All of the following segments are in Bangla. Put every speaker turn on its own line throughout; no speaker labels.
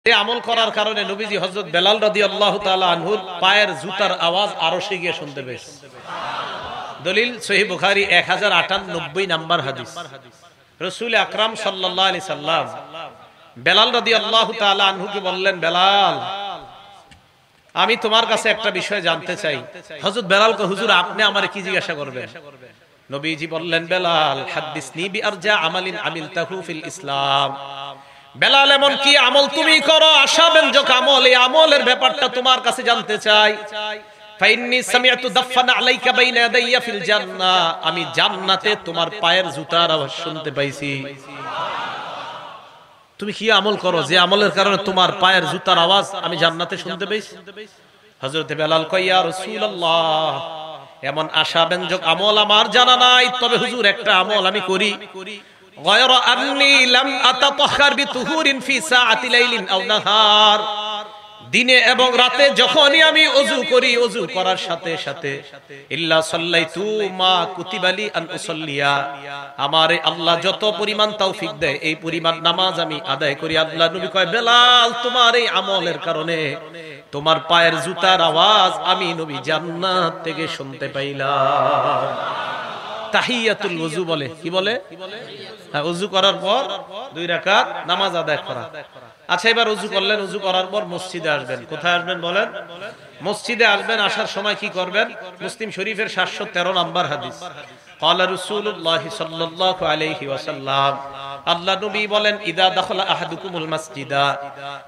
এই আমল করার কারণে নবীজি হযরত বেলাল রাদিয়াল্লাহু তাআলা আনহুর পায়ের জুতার আওয়াজ আরশে গিয়ে শুনতে পেয়েছেন। দলিল সহিহ বুখারী 1098 নাম্বার হাদিস। রাসূল আকরাম সাল্লাল্লাহু আলাইহি সাল্লাম বেলাল রাদিয়াল্লাহু তাআলা আনহুকে বললেন, বেলাল, আমি তোমার কাছে একটা বিষয় জানতে চাই। হযরত বেলালকে, হুজুর আপনি আমারে কি জিজ্ঞাসা করবেন? নবীজি বললেন, বেলাল, হাদিসনি বিআরজা আমালিন আমিলতাহু ফিল ইসলাম। বেলাল, এমন কি আমল তুমি করো আশাব্যঞ্জক আমল, এই আমলের ব্যাপারটা তোমার কাছে জানতে চাই। ফাইন্নী সামিআতু দাফানা আলাইকা বাইনা ইয়াদাইয়া ফিল জান্নাহ, আমি জান্নাতে তোমার পায়ের জুতার আওয়াজ শুনতে পাইছি। তুমি কি আমল করো যে আমলের কারণে তোমার পায়ের জুতার আওয়াজ আমি জান্নাতে শুনতে পাইছি? হযরত বেলাল কয়, ইয়া রাসূলুল্লাহ, এমন আশাব্যঞ্জক আমল আমার জানা নাই, তবে হুজুর একটা আমল আমি করি। গায়রা আন্নী লাম আতাতাহহার বিতুহুরিন ফি সাআতি লাইলিন আও নাহার, দিনে এবং রাতে যখনই আমি ওযু করি, ওযু করার সাথে সাথে ইল্লা সাল্লাইতু মা কুতিবালি আন উসাল্লিয়া, আমারে আল্লাহ যত পরিমাণ তৌফিক দেয় এই পরিমাণ নামাজ আমি আদায় করি। আল্লাহ নবী কয়, বেলাল, তোমার এই আমলের কারণে তোমার পায়ের জুতার আওয়াজ আমি নবী জান্নাত থেকে শুনতে পাইলাম। তাহিয়াতুল ওযু বলে, কি বলে? হ্যাঁ, ওযু করার পর 2 রাকাত নামাজ আদায় করা। আচ্ছা, এবার ওযু করলেন, ওযু করার পর মসজিদে আসবেন। কোথায় আসবেন বলেন? মসজিদে আসবেন। আসার সময় কি করবেন? মুসলিম শরীফের 713 নাম্বার হাদিস। ক্বালা রাসূলুল্লাহ সাল্লাল্লাহু আলাইহি ওয়াসাল্লাম, আল্লাহ নবী বলেন, ইদা দাখালা আহাদুকুমুল মাসজিদা,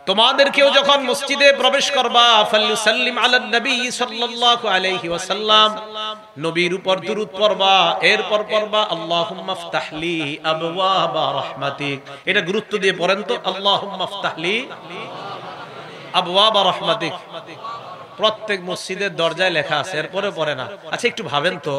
তোমাদের কেউ যখন মসজিদে প্রবেশ করবা, ফালইউসাল্লিম আলান নবী সাল্লাল্লাহু আলাইহি ওয়াসাল্লাম, নবীর উপর দুরূদ পড়বা, এরপর পড়বা আল্লাহুম্মা ইফতাহলি আবওয়াবা রাহমাতিক। এটা গুরুত্ব দিয়ে পড়েন তো, আল্লাহুম্মা ইফতাহলি আবওয়াবা রাহমাতিক। প্রত্যেক মসজিদের দরজায় লেখা আছে, এরপরে পড়ে না। আচ্ছা, একটু ভাবেন তো,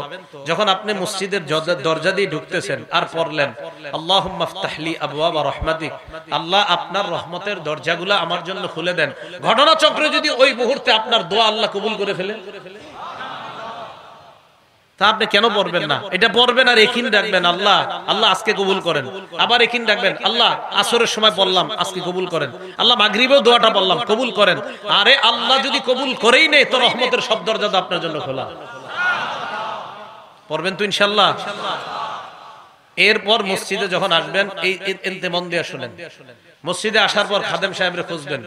যখন আপনি মসজিদের দরজা দিয়ে ঢুকতেছেন আর পড়লেন আল্লাহুম্মা ইফতাহলি আবওয়াবা রাহমাতিক, আল্লাহ আপনার রহমতের দরজাগুলো আমার জন্য খুলে দেন, ঘটনাচক্রে যদি ওই মুহূর্তে আপনার দোয়া আল্লাহ কবুল করে ফেলে, তা আপনি কেন পড়বেন না? এটা পড়বেন আর একিন রাখবেন, আল্লাহ আল্লাহ আজকে কবুল করেন। আবার একিন রাখবেন, আল্লাহ আসরের সময় পড়লাম, আজকে কবুল করেন। আল্লাহ মাগরিবেও দোয়াটা পড়লাম, কবুল করেন। আরে আল্লাহ যদি কবুল করেই নেই, তো রহমতের সব দরজা তো আপনার জন্য খোলা। পড়বেন তো ইনশাআল্লাহ। এরপর মসজিদে যখন আসবেন, এই এনতে মন দিয়ে শুনেন, মসজিদে আসার পর খাদেম সাহেবরে খুঁজবেন,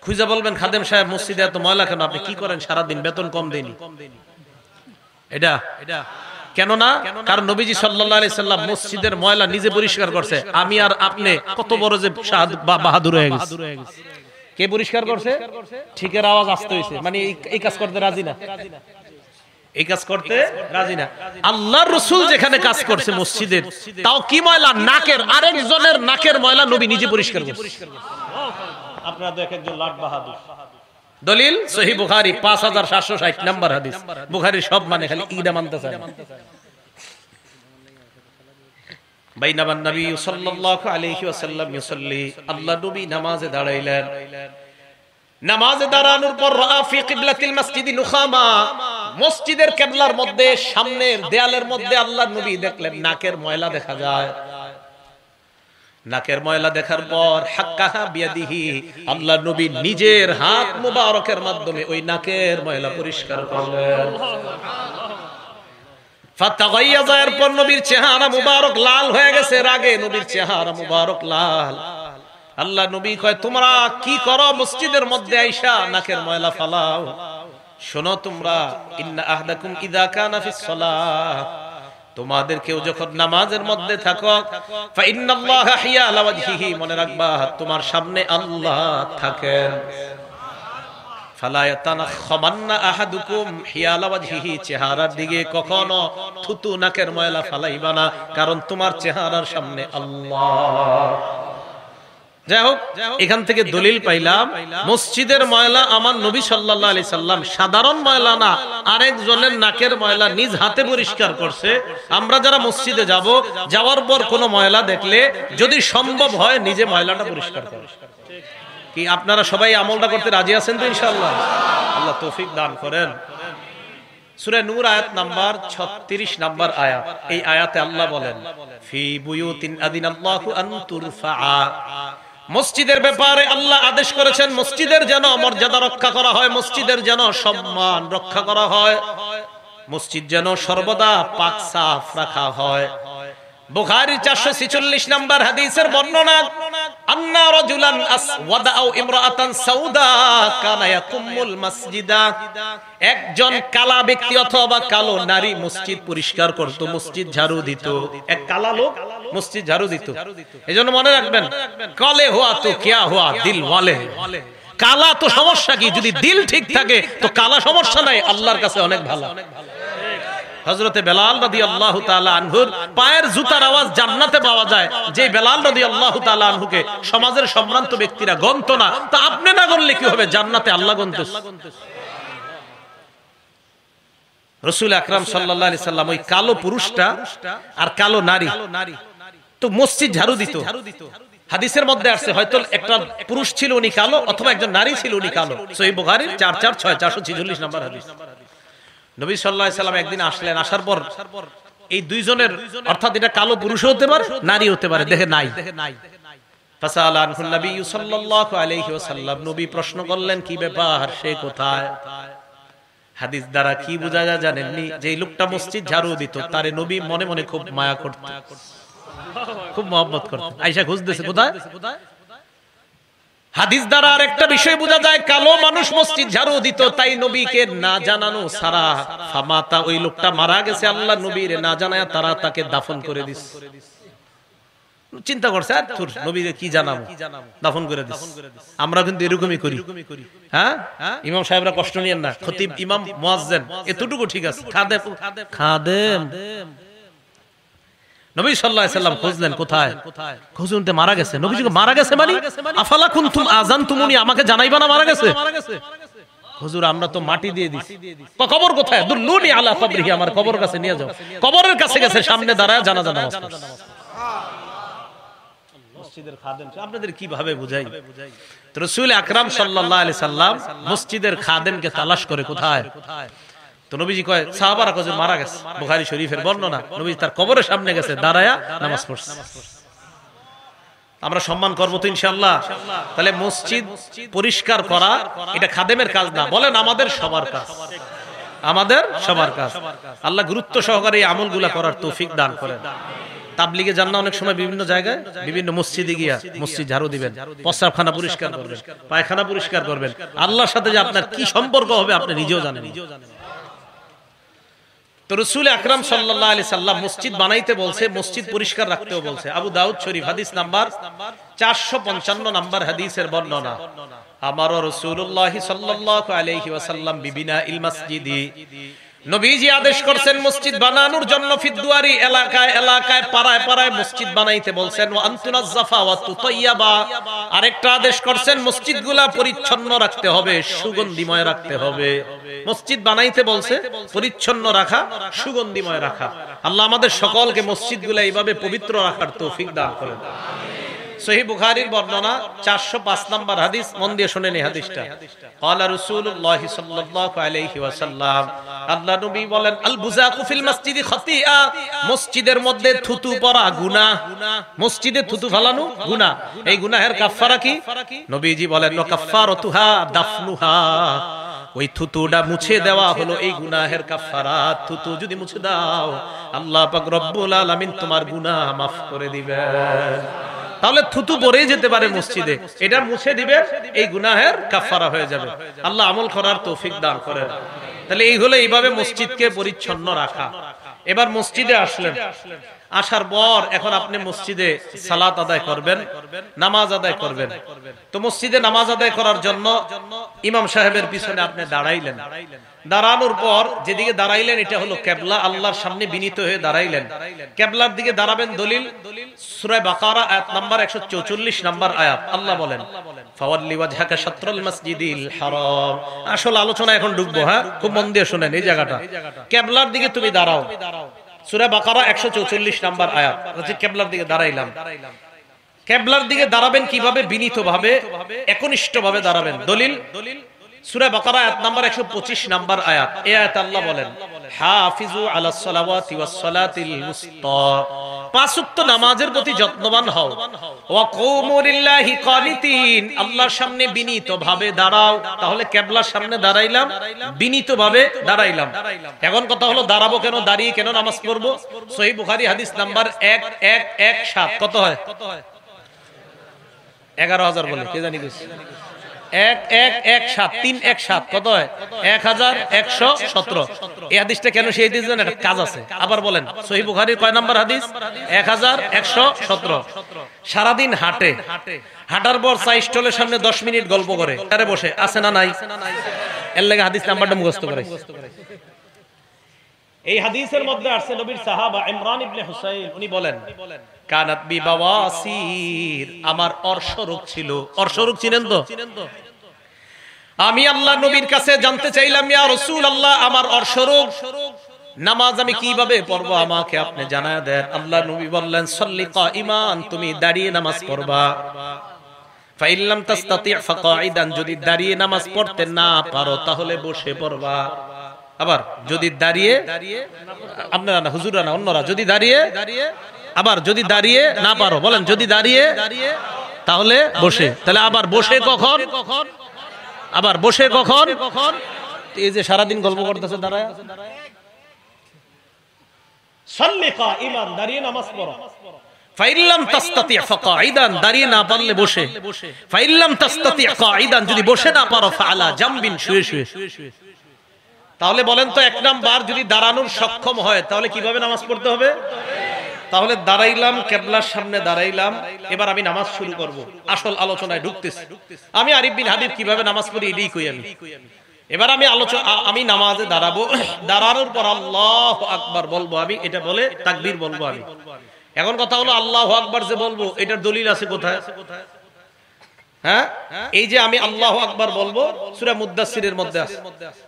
খুঁজে বলবেন, খাদেম সাহেব, মসজিদে এত ময়লা কেন? আপনি কি করেন সারাদিন? বেতন কম দেয়নি। এটা কেন না? কারণ নবীজি সাল্লাল্লাহু আলাইহি সাল্লাম মসজিদের ময়লা নিজে পরিষ্কার করছে। আমি আর আপনি কত বড় যে বাহাদুর হয়ে গেছে। কে পরিষ্কার করছে? ঠিকের আওয়াজ আসতে হইছে, মানে এই কাজ করতে রাজি না, এই কাজ করতে রাজি না। আল্লাহর রাসূল যেখানে কাজ করছে মসজিদের, তাও কি ময়লা? নাকের, আরেকজনের নাকের ময়লা নবী নিজে পরিষ্কার করছে। আপনারা তো একজন লাট বাহাদুর। দলিল সহিহ বুখারী 5760 নাম্বার হাদিস। বুখারীর সব মানে খালি ঈদা মানতে চায়। বাইনামান নবী সাল্লাল্লাহু আলাইহি ওয়াসাল্লাম ইউসাল্লি, আল্লাহ নবী নামাজে দাঁড়াইলেন। নামাজে দাঁড়ানোর পর রাআ ফি কিবলাতিল মসজিদি নুখামা, মসজিদের কিবলার মধ্যে সামনের দেয়ালের মধ্যে আল্লাহ নবী দেখলেন নাকের ময়লা দেখা যায়। নাকের ময়লা দেখার পর হাক্কাহা বিয়াদিহি, আল্লাহ নবী নিজের হাত মুবারকের মাধ্যমে ওই নাকের ময়লা পরিষ্কার করলেন। ফাতাগাইয়াযা, এরপর নবীর চেহারা মুবারক লাল হয়ে গেছে, রাগে নবীর চেহারা মুবারক লাল। আল্লাহ নবী কয়, তোমরা কি করো মসজিদের মধ্যে আইসা নাকের ময়লা ফালাও? শোনো তোমরা, ইন্না আহদাকুম ইযা কানা ফিস সালাহ, তোমাদের কেউ যখন নামাজের মধ্যে থাকো, ফা ইন্নাল্লাহা হিয়ালা ওয়াজহিহি, মনে রাখবা তোমার সামনে আল্লাহ থাকেন। ফালা ইয়াতানাখামান্না আহাদুকুম হিয়ালা ওয়াজহিহি, চেহারার দিকে কখনো থুতু নাকের ময়লা ফালাইবা না, কারণ তোমার চেহারার সামনে আল্লাহ। যাই হোক, এখান থেকে দলিল পাইলাম মসজিদের ময়লা আমার নবী সাল্লাল্লাহু আলাইহি সাল্লাম সাধারণ ময়লা না, আরেকজনের নাকের ময়লা নিজ হাতে পরিষ্কার করছে। আমরা যারা মসজিদে যাব, যাওয়ার পর কোনো ময়লা দেখলে যদি সম্ভব হয় নিজে ময়লাটা পরিষ্কার করব। কি আপনারা সবাই আমলটা করতে রাজি আছেন তো ইনশাআল্লাহ? আল্লাহ তৌফিক দান করেন। সূরা নূর আয়াত নাম্বার 36 নাম্বার আয়াত। এই আয়াতে আল্লাহ বলেন, ফি বুয়ুতিন আদিনাল্লাহু আন তুরফা, মসজিদের ব্যাপারে আল্লাহ আদেশ করেছেন মসজিদের যেন মর্যাদা রক্ষা করা হয়, মসজিদের যেন সম্মান রক্ষা করা হয়, মসজিদ যেন সর্বদা পাক সাফ রাখা হয়। বুখারীর 446 নম্বর হাদিসের বর্ণনা, আন্না রাজুলান আসওয়াদা আও ইমরাআতান সাউদা কানা ইয়াকুমুল মাসজিদা, একজন কালা ব্যক্তি অথবা কালো নারী মসজিদ পরিষ্কার করত, মসজিদ ঝাড়ু দিত। এক কালা লোক মসজিদ ঝাড়ু দিত। এজন্য মনে রাখবেন, কালে হুয়া তো কিয়া হুয়া দিল ওয়ালে। কালা তো সমস্যা কি, যদি দিল ঠিক থাকে তো কালা সমস্যা নাই, আল্লাহর কাছে অনেক ভালো। হযরতে বেলাল রাদিয়াল্লাহু তাআলা আনহুর পায়ের জুতার আওয়াজ জান্নাতে পাওয়া যায়, যে বেলাল রাদিয়াল্লাহু তাআলা আনহুকে সমাজের সম্মানিত ব্যক্তিরা গণতো না, তা আপনি না গণলে কি হবে, জান্নাতে আল্লাহ গণতেছে। রাসূল আকরাম সাল্লাল্লাহু আলাইহি সাল্লাম ওই কালো পুরুষটা আর কালো নারী তো মসজিদ ঝাড়ু দিত। হাদিসের মধ্যে আছে হয়তো একটা পুরুষ ছিল উনি কালো, অথবা একজন নারী ছিল উনি কালো। সহিহ বুখারীর 446 নম্বর হাদিস। নবী সাল্লাল্লাহু আলাইহি সাল্লাম একদিন আসলেন, আসার পর এই দুইজনের, অর্থাৎ এটা কালো পুরুষ হতে পারে নারী হতে পারে, দেখে নাই। ফাসালা আনহুন নবী সাল্লাল্লাহু আলাইহি ওয়াসাল্লাম, নবী প্রশ্ন করলেন কি ব্যাপার, সে কোথায়? হাদিস দ্বারা কি বোঝা যায় জানেননি? যে এই লোকটা মসজিদ ঝাড়ু দিত, তারে নবী মনে মনে খুব মায়া করতেন, খুব মহব্বত করতেন। আয়েশা খুঁজতেছে কোথায়। হাদিস দ্বারা আর একটা বিষয় বোঝা যায়, কালো মানুষ মসজিদ ঝাড়ু দিত, তাই নবীকে না জানানো সারা ফামাতা, ওই লোকটা মারা গেছে, আল্লাহ নবীর না জানায়া তারা তাকে দাফন করে দিছে। চিন্তা করছে আর তোর নবীকে কি জানাবো, দাফন করে দিছে। আমরা কিন্তু এরকমই করি, হ্যাঁ। ইমাম সাহেবরা কষ্ট নিয়েন না, খতিব ইমাম মুয়াজ্জিন এতটুকু ঠিক আছে, খাদেম নবী সাল্লাল্লাহু আলাইহি সাল্লাম খুঁজলেন কোথায়, খুঁজুনতে মারা গেছে। নবীজিকে মারা গেছে মানে আফালা কুনতুম আযানতুমুনি, আমাকে জানাইবা না মারা গেছে? হুজুর আমরা তো মাটি দিয়ে দিছি। কবর কোথায়? দুল্লুনি আলা কবরিহি, আমার কবর কাছে নিয়ে যাও। কবরের কাছে গেছে, সামনে দাঁড়ায় জানাজা নামাজ পড়ছে। মসজিদের খাদেম আপনাদের কিভাবে বুঝাই? তো রাসূল আকরাম সাল্লাল্লাহু আলাইহি সাল্লাম মসজিদের খাদেমকে তালাশ করে কোথায়। তো নবীজি কয় সাহাবারা কয় মারা গেছে, বুখারী শরীফের বর্ণনা। নবীজি তার কবরের সামনে গেছে, দাঁড়ায়া নামাজ পড়ছে। আমরা সম্মান করব তো ইনশাআল্লাহ। তাহলে মসজিদ পরিষ্কার করা এটা খাদেমের কাজ না, বলেন আমাদের সবার কাজ, আমাদের সবার কাজ। আল্লাহ গুরুত্ব সহকারে এই আমলগুলা করার তৌফিক দান করেন। তাবলিগে যান না অনেক সময় বিভিন্ন জায়গায়, বিভিন্ন মসজিদে গিয়া মসজিদ ঝাড়ু দিবেন, প্রস্রাবখানা পরিষ্কার করবেন, পায়খানা পরিষ্কার করবেন। আল্লাহর সাথে যে আপনার কি সম্পর্ক হবে আপনি নিজেও জানেন। তো রাসূল আকরাম সাল্লাল্লাহু আলাইহি সাল্লাম মসজিদ বানাইতে বলছে, মসজিদ পরিষ্কার রাখতেও বলছে। আবু দাউদ শরীফ হাদিস নাম্বার 455 নাম্বার হাদিসের বর্ণনা, আমার রাসূলুল্লাহ সাল্লাল্লাহু আলাইহি ওয়াসাল্লাম বিবিনাইল মসজিদি, নবীজি আদেশ করেন মসজিদ বানানোর জন্য। ফিদুয়ারি এলাকায় এলাকায় পাড়ায় পাড়ায় মসজিদ বানাইতে বলছেন। ওয়া আনতুনাজ্জাফা ওয়া তুতাইয়াবা, আরেকটা আদেশ করেন মসজিদগুলা পরিচ্ছন্ন রাখতে হবে, সুগন্ধিময় রাখতে হবে। মসজিদ বানাইতে বলছে, পরিচ্ছন্ন রাখা, সুগন্ধিময় রাখা। আল্লাহ আমাদের সকলকে মসজিদগুলা এইভাবে পবিত্র রাখার তৌফিক দান করেন। সহিহ বুখারীর বর্ণনা 405 নাম্বার হাদিস, মন দিয়ে শুনেন এই হাদিসটা। ক্বালা রাসূলুল্লাহ সাল্লাল্লাহু আলাইহি ওয়াসাল্লাম, আল্লাহ নবী বলেন আল বুযাকু ফিল মসজিদি খাতিআ, মসজিদের মধ্যে থুতু পড়া গুনাহ, মসজিদে থুতু ফেলানো গুনাহ। এই গুনাহের কাফারা কি? নবীজি বলেন ওয়া কাফারাতুহা দাফনুহা, ওই থুতুটা মুছে দেওয়া হলো এই গুনাহের কাফারা। থুতু যদি মুছে দাও আল্লাহ পাক রব্বুল আলামিন তোমার গুনাহ maaf করে দিবেন। তাহলে থুতু পরেই যেতে পারে মসজিদে, এটা মুছে দিবে, এই গুনাহের কাফারা হয়ে যাবে। আল্লাহ আমল করার তৌফিক দান করেন। তাহলে এই হলো এইভাবে মসজিদকে পরিচ্ছন্ন রাখা। এবার মসজিদে আসলেন, আসার পর এখন আপনি মসজিদে সালাত আদায় করবেন, নামাজ আদায় করবেন। তো মসজিদে নামাজ আদায় করার জন্য ইমাম সাহেবের পিছনে আপনি দাঁড়াইলেন। দাঁড়ানোর পর যেদিকে দাঁড়াইলেন এটা হলো কিবলা, আল্লাহর সামনে বিনীত হয়ে দাঁড়াইলেন। কিবলার দিকে দাঁড়াবেন। দলিল সূরা বাকারা আয়াত নাম্বার 144 নাম্বার আয়াত, আল্লাহ বলেন ফাওয়াল্লি ওয়াজহাকা শাতরাল মাসজিদিল হারাম। আসল আলোচনা এখন ঢুকবো, হ্যাঁ খুব মন দিয়ে শুনেন এই জায়গাটা। কিবলার দিকে তুমি দাঁড়াও, সূরা বাকারা 144 নাম্বার আয়াত। কিবলার দিকে দাঁড়াইলাম। কিবলার দিকে দাঁড়াবেন কিভাবে? বিনীতভাবে, একনিষ্ঠভাবে দাঁড়াবেন। দলিল সূরা বাকারা আয়াত নাম্বার 125 নাম্বার আয়াত। এই আয়াতে আল্লাহ বলেন হাফিজু আলাস সালাওয়াতি ওয়াস সালাতিল মুস্তা, পাঁচ ওয়াক্ত নামাজের প্রতি যত্নবান হও। ওয়া কুমু লিল্লাহি কানিতিন, আল্লাহর সামনে বিনীতভাবে দাঁড়াও। তাহলে কিবলার সামনে দাঁড়াইলাম, বিনীতভাবে দাঁড়াইলাম। এখন কথা হলো দাঁড়াবো কেন, দাঁড়িয়ে কেন নামাজ পড়বো? সহিহ বুখারী হাদিস নাম্বার 1117 কত হয়? 11000 বলে কে জানি কইছে 1117 317 কত হয়? 1117। এই হাদিসটা কেন সেই হাদিস জানেন? একটা কাজ আছে। আবার বলেন সহিহ বুখারীর কয় নাম্বার হাদিস? 1117। সারা দিন হাঁটে, হাঁটার পর চা স্টলের সামনে 10 মিনিট গল্প করে, আরে বসে আছে না নাই? এর লাগি হাদিস নাম্বারটা মুখস্থ করে। এই হাদিসের মধ্যে আছে নবীর সাহাবা ইমরান ইবনে হুসাইন, উনি বলেন কানাত বি বাওয়াসির, আমার অর্শরোগ ছিল। অর্শরোগ চিনেন তো? আমি আল্লাহ নবীর কাছে জানতে চাইলাম, ইয়া রাসূলুল্লাহ, আমার অর্শরোগ, নামাজ আমি কিভাবে পড়বো আমাকে আপনি জানায় দেন। আল্লাহ নবী বললেন সাল্লি কাইমান, তুমি দাঁড়িয়ে নামাজ পড়বা। ফাইন লাম তাস্তাতি ফাকাইদান, যদি দাঁড়িয়ে নামাজ পড়তে না পারো তাহলে বসে পড়বা। আবার যদি দাঁড়িয়ে, আপনারা না, হুজুররা না, অন্যরা, যদি দাঁড়িয়ে, আবার যদি দাঁড়িয়ে না পারো, বলেন যদি দাঁড়িয়ে তাহলে বসে। তাহলে আবার বসে কখন? আবার বসে কখন? এই যে সারাদিন গল্প করতেছে দাঁড়ায়। সাল্লি কাইমান, দাঁড়িয়ে নামাজ পড়ো। ফাইন লাম তাস্তাতি ফাকাইদান, দাঁড়িয়ে না পারলে বসে। ফাইন লাম তাস্তাতি কাইদান, যদি বসে না পারো ফাআলা জামবিন, শুয়ে শুয়ে। তাহলে বলেন তো, এক নাম্বার যদি দাঁড়ানোর সক্ষম হয় তাহলে কিভাবে নামাজ পড়তে হবে? তাহলে দাঁড়াইলাম, কিবলার সামনে দাঁড়াইলাম, এবার আমি নামাজ শুরু করব। আসল আলোচনায় ঢুকতেছি। আমি আরিফ বিন হাবিব কিভাবে নামাজ পড়ি এটাই কই আমি। এবার আমি নামাজে দাঁড়াবো, দাঁড়ানোর পর আল্লাহু আকবার বলবো আমি, এটা বলে তাকবীর বলবো আমি। এখন কথা হলো আল্লাহু আকবার যে বলবো এটার দলিল আছে কোথায়? হ্যাঁ, এই যে আমি আল্লাহু আকবার বলবো সূরা মুদ্দাসসিরের মধ্যে আছে।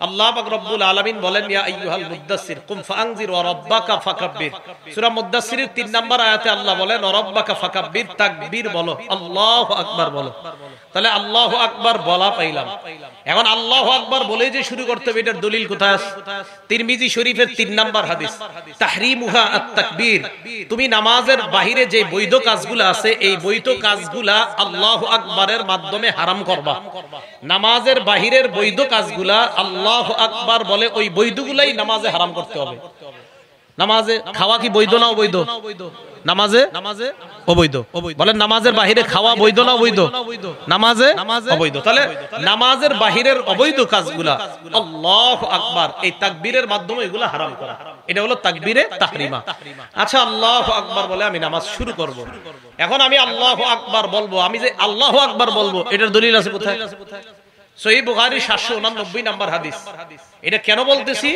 আল্লাহ পাক রব্বুল আলামিন বলেন ইয়া আইয়ুহাল মুদ্দাসসির কুম ফাআনজির ওয়া রাব্বাকা ফাকাব্বির। সূরা মুদ্দাসসিরের 3 নাম্বার আয়াতে আল্লাহ বলেন ওয়া রাব্বাকা ফাকাব্বির, তাকবীর বলো, আল্লাহু আকবার বলো। তাহলে আল্লাহু আকবার বলা পাইলাম। এখন আল্লাহু আকবার বলে যে শুরু করতে হবে, এটার দলিল কোথায় আছে? তিরমিজি শরীফের 3 নাম্বার হাদিস, তাহরিমুহা আত-তাকবীর। তুমি নামাজের বাহিরে যে বৈধ কাজগুলো আছে এই বৈধ কাজগুলা আল্লাহু আকবারের মাধ্যমে হারাম করবা। নামাজের বাহিরের বৈধ কাজগুলা আল্লাহু আকবার বলে ওই বৈধগুলাই নামাজে হারাম করতে হবে। নামাজে খাওয়া কি বৈধ না অবৈধ? নামাজে অবৈধ। বলেন নামাজের বাহিরে খাওয়া বৈধ না অবৈধ? নামাজে অবৈধ। তাহলে নামাজের বাহিরের অবৈধ কাজগুলা আল্লাহু আকবার এই তাকবীরের মাধ্যমে এগুলা হারাম করা, এটা হলো তাকবীরে তাহরিমা। আচ্ছা, আল্লাহু আকবার বলে আমি নামাজ শুরু করব। এখন আমি আল্লাহু আকবার বলবো, আমি যে আল্লাহু আকবার বলবো এটার দলিল আছে কোথায়? সহিহ বুখারী 789 নাম্বার হাদিস। এটা কেন বলতেছি?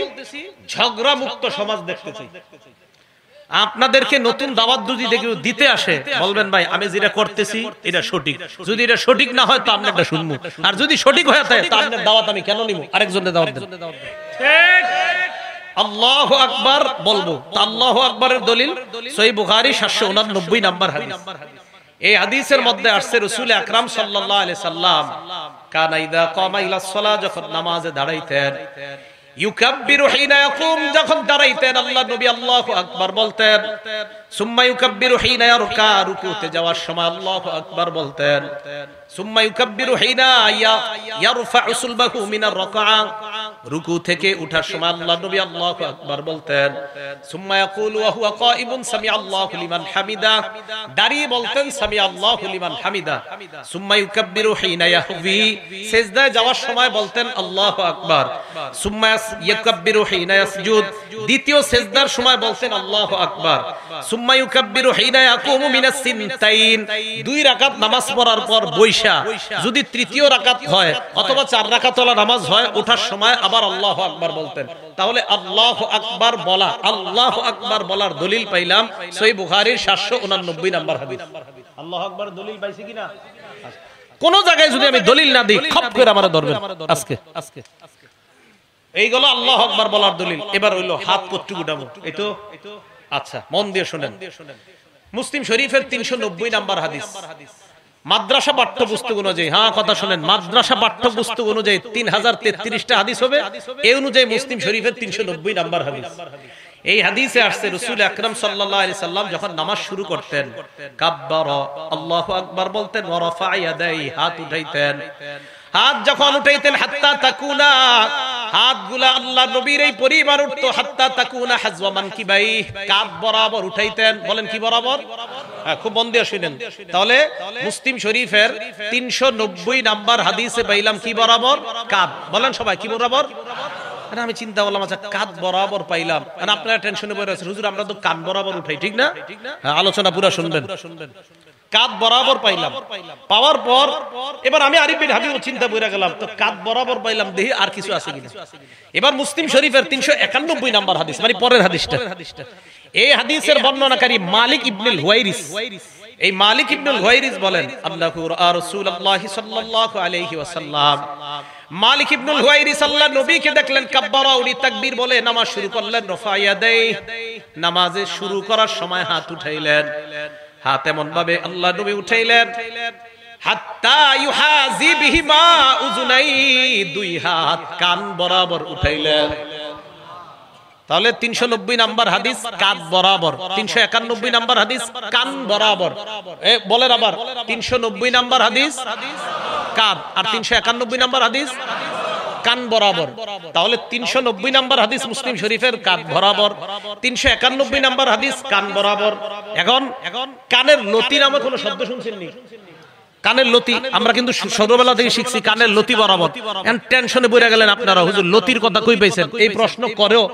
ঝগড়া মুক্ত সমাজ দেখতেছি। আপনাদেরকে নতুন দাওয়াত যদি দিতে আসে, বলবেন ভাই আমি যেটা করতেছি এটা সঠিক, যদি এটা সঠিক না হয় তো আপনি একটা শুনবো, আর যদি সঠিক হয়ে থাকে তো আপনার দাওয়াত আমি কেন নিব? আরেকজনের দাওয়াত দেন। ঠিক, আল্লাহু আকবার বলবো। আল্লাহু আকবারের দলিল সহিহ বুখারী 789 নাম্বার হাদিস। এই হাদিসের মধ্যে আসছে রাসূল আকরাম সাল্লাল্লাহু আলাইহি সাল্লাম কানা ইযা কামা ইলাস সালাহ, যখন নামাজে দাঁড়াইতেন, ইউকাব্বিরু হিনা ইয়াকুম, যখন দাঁড়াইতেন আল্লাহ নবী আল্লাহু আকবার বলতেন। সুম্মা ইউকাব্বিরু হিনা ইয়ারকা, রুকুতে যাওয়ার সময় আল্লাহু আকবার বলতেন। সুম্মা ইউকাব্বিরু হিনা ইয়ারফা'ু সুলবাহু মিনার রাকআ, রুকু থেকে ওঠার সময় আল্লাহ নবী আল্লাহু আকবার বলতেন। সুম্মা ইয়াকুলু ওয়া হুয়া কাইমুন সামিআল্লাহু লিমান হামিদা, দাঁড়িয়ে বলতেন সামিআল্লাহু লিমান হামিদা। সুম্মা ইউকাব্বিরু হিনা ইয়াহবি, সিজদায় যাওয়ার সময় বলতেন আল্লাহু আকবার। সুম্মা ইউকাব্বিরু হিনা ইয়াসজুদ, দ্বিতীয় সিজদার সময় বলতেন আল্লাহু আকবার। সুম্মা ইউকাব্বিরু হিনা ইয়াকুমু মিনাস সিনতাইন, 2 রাকাত নামাজ পড়ার পর বৈশা যদি তৃতীয় রাকাত হয় অথবা 4 রাকাত ওয়ালা নামাজ হয়, ওঠার সময় আবার আল্লাহু আকবার বলতেন। তাহলে আল্লাহু আকবার বলা, আল্লাহু আকবার বলার দলিল পাইলাম সহিহ বুখারীর 789 নাম্বার হাদিস। আল্লাহু আকবার দলিল পাইছি কিনা? কোন জায়গায় যদি আমি দলিল না দিই খপ করে আমারে ধরবেন আজকে। এইগুলো আল্লাহু আকবার বলার দলিল। এবার হইলো হাত কতটুকু উঠাবো, এই তো। আচ্ছা, মন দিয়ে শুনেন। মুসলিম শরীফের 390 নাম্বার হাদিস, মাদ্রাসা পাঠ্যপুস্তক অনুযায়ী, হ্যাঁ কথা শুনেন, মাদ্রাসা পাঠ্যপুস্তক অনুযায়ী 3033টা হাদিস হবে। এই অনুযায়ী মুসলিম শরীফের 390 নাম্বার হাদিস। এই হাদিসে আসছে রাসূল আকরাম সাল্লাল্লাহু আলাইহি সাল্লাম যখন নামাজ শুরু করতেন, কাব্বারা আল্লাহু আকবার বলতেন, ওয়া রাফা ইয়াদাই, হাত উঠাইতেন। হাত যখন উঠাইতেন, হাত্তা তাকুনা, হাতগুলা আল্লাহ নবীর এই পরিবার উঠতো, হাত্তা তাকুনা হাজওয়া মানকিবাই, কাঁধ বরাবর উঠাইতেন। বলেন কি বরাবর? হ্যাঁ, খুব মন দিয়ে শুনেন। তাহলে মুসলিম শরীফের 390 নাম্বার হাদিসে পাইলাম কি বরাবর? কাঁধ। বলেন সবাই কি বরাবর? আমি চিন্তা করলাম, আচ্ছা কাঁধ বরাবর পাইলাম, আপনারা টেনশনে পড়ে আছেন, হুজুর আমরা তো কান বরাবর উঠাই, ঠিক না? হ্যাঁ, আলোচনা পুরো শুনবেন। কাঁধ বরাবর পাইলাম, পাওয়ার পর এবার আমি আরিফ বিন হাবিব চিন্তা করে গেলাম, তো কাঁধ বরাবর পাইলাম, দেখি আর কিছু আছে কিনা। এবার মুসলিম শরীফের 391 নাম্বার হাদিস, মানে পরের হাদিসটা। এই হাদিসের বর্ণনাকারী মালিক ইবনুল হুয়াইরিস। এই মালিক ইবনুল হুয়াইরিস বলেন, আল্লাহু রাসূলুল্লাহ সাল্লাল্লাহু আলাইহি ওয়াসাল্লাম, মালিক ইবনুল হুয়াইরিস আল্লাহ নবীকে দেখলেন কাব্বারা, উনি তাকবীর বলে নামাজ শুরু করলেন, রফা ইয়াদাই, নামাজে শুরু করার সময় হাত উঠাইলেন। হাত এমন ভাবে আল্লাহ নবী উঠাইলেন, হাত্তা ইউহাজি বিহিমা উযুনাই, দুই হাত কান বরাবর উঠাইলেন। তাহলে 390 নাম্বার হাদিস কাঁধ বরাবর, 391 নাম্বার হাদিস কান বরাবর। বলেন আবার, 390 নাম্বার হাদিস কাঁধ, আর 391 নাম্বার হাদিস কান বরাবর। তাহলে 390 নাম্বার হাদিস মুসলিম শরীফের কাঁধ বরাবর, 391 নাম্বার হাদিস কান বরাবর। এখন কানের লতি নামে কোনো শব্দ শুনছেন নি? কানের লতি আমরা কিন্তু ছোটবেলা থেকে শিখছি, কানের লতি বরাবর। টেনশনে পড়ে গেলেন আপনারা, হুজুর লতির কথা কই পাইছেন? এই প্রশ্ন করেও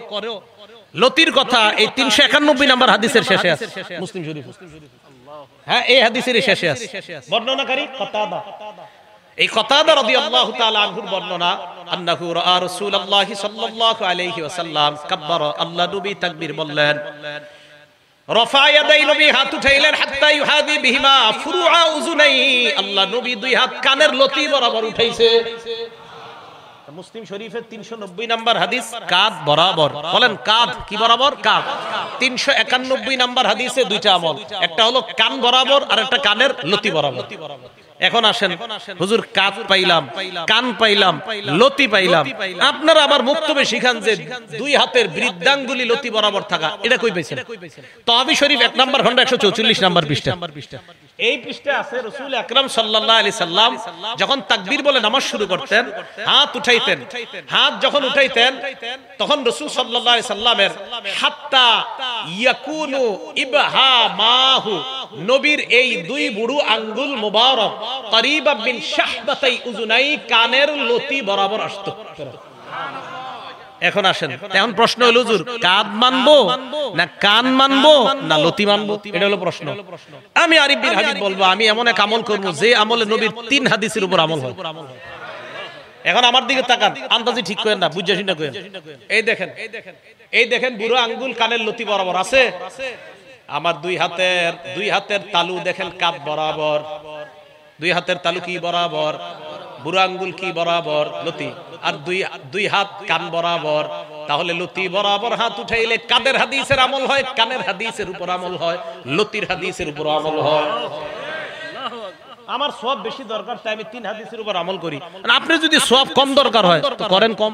লতির কথা এই 391 নাম্বার হাদিসের শেষে আছে মুসলিম শরীফ। হ্যাঁ, এই হাদিসের শেষে আছে। বর্ণনাকারী কাতাদা। এই কাতাদা রাদিয়াল্লাহু তাআলা আনহুর বর্ণনা, আন্নাহু রাআ রাসূলুল্লাহ সাল্লাল্লাহু আলাইহি ওয়াসাল্লাম কাব্বারা, আল্লাহ নবী তাকবীর বললেন, রফা ইয়াদাই, নবী হাত উঠাইলেন, হাত্তা ইউহাদি বিহিমা ফুরুআ উযুনাই, আল্লাহ নবী দুই হাত কানের লতি বরাবর উঠাইছে। মুসলিম শরীফের 390 নাম্বার হাদিস কাঁধ বরাবর। বলেন কাঁধ কি বরাবর? কাঁধ। 391 নাম্বার হাদিসে দুইটা আমল, একটা হলো কান বরাবর আর একটা কানের লতি বরাবর। এখন আসেন, হুজুর কাঁধ পাইলাম, কান পাইলাম, লতি পাইলাম, আপনারা আবার বক্তব্যে শিখান যে দুই হাতের বৃদ্ধাঙ্গুলি লতি বরাবর থাকা, এটা কই পাইছেন? তাহাবী শরীফ 1 নম্বর খন্ড 144 নম্বর পৃষ্ঠা। এই পৃষ্ঠা আছে রাসূল আকরাম সাল্লাল্লাহু আলাইহি সাল্লাম যখন তাকবীর বলে নামাজ শুরু করতেন, হাত উঠাইতেন। হাত যখন উঠাইতেন তখন রাসূল সাল্লাল্লাহু আলাইহি সাল্লামের হাত্তা ইয়াকুনু ইবহামাহু, নবীর এই দুই বুড়ো আঙ্গুল মুবারক করিবা বিন শাহবাতাই উযুনাই, কানের লতি বরাবর আসতো। এখন আসেন, এখন প্রশ্ন হলো, হুজুর কাঁধ মানবো না কান মানবো না লতি মানবো? এটা হলো প্রশ্ন। আমি আরিফ বিন হাবিব বলবো, আমি এমন এক আমল করব যে আমলে নবীর 3 হাদিসের উপর আমল হয়। এখন আমার দিকে তাকান, আন্দাজি ঠিক করেন না, বুঝাসি না করেন। এই দেখেন বুড়ো আঙ্গুল কানের লতি বরাবর আছে। আমার দুই হাতের তালু দেখেন কাঁধ বরাবর, দুই হাতের তালু কি বরাবর? বুড়ো আঙ্গুল কি বরাবর? লতি। আর দুই হাত কান বরাবর। তাহলে লতি বরাবর হাত উঠাইলে কাদের হাদিসের আমল হয়, কানের হাদিসের উপর আমল হয়, লতির হাদিসের উপর আমল হয়। আমার সওয়াব বেশি দরকার, তাই আমি 3 হাদিসের উপর আমল করি। আপনি যদি সওয়াব কম দরকার হয় তো করেন কম।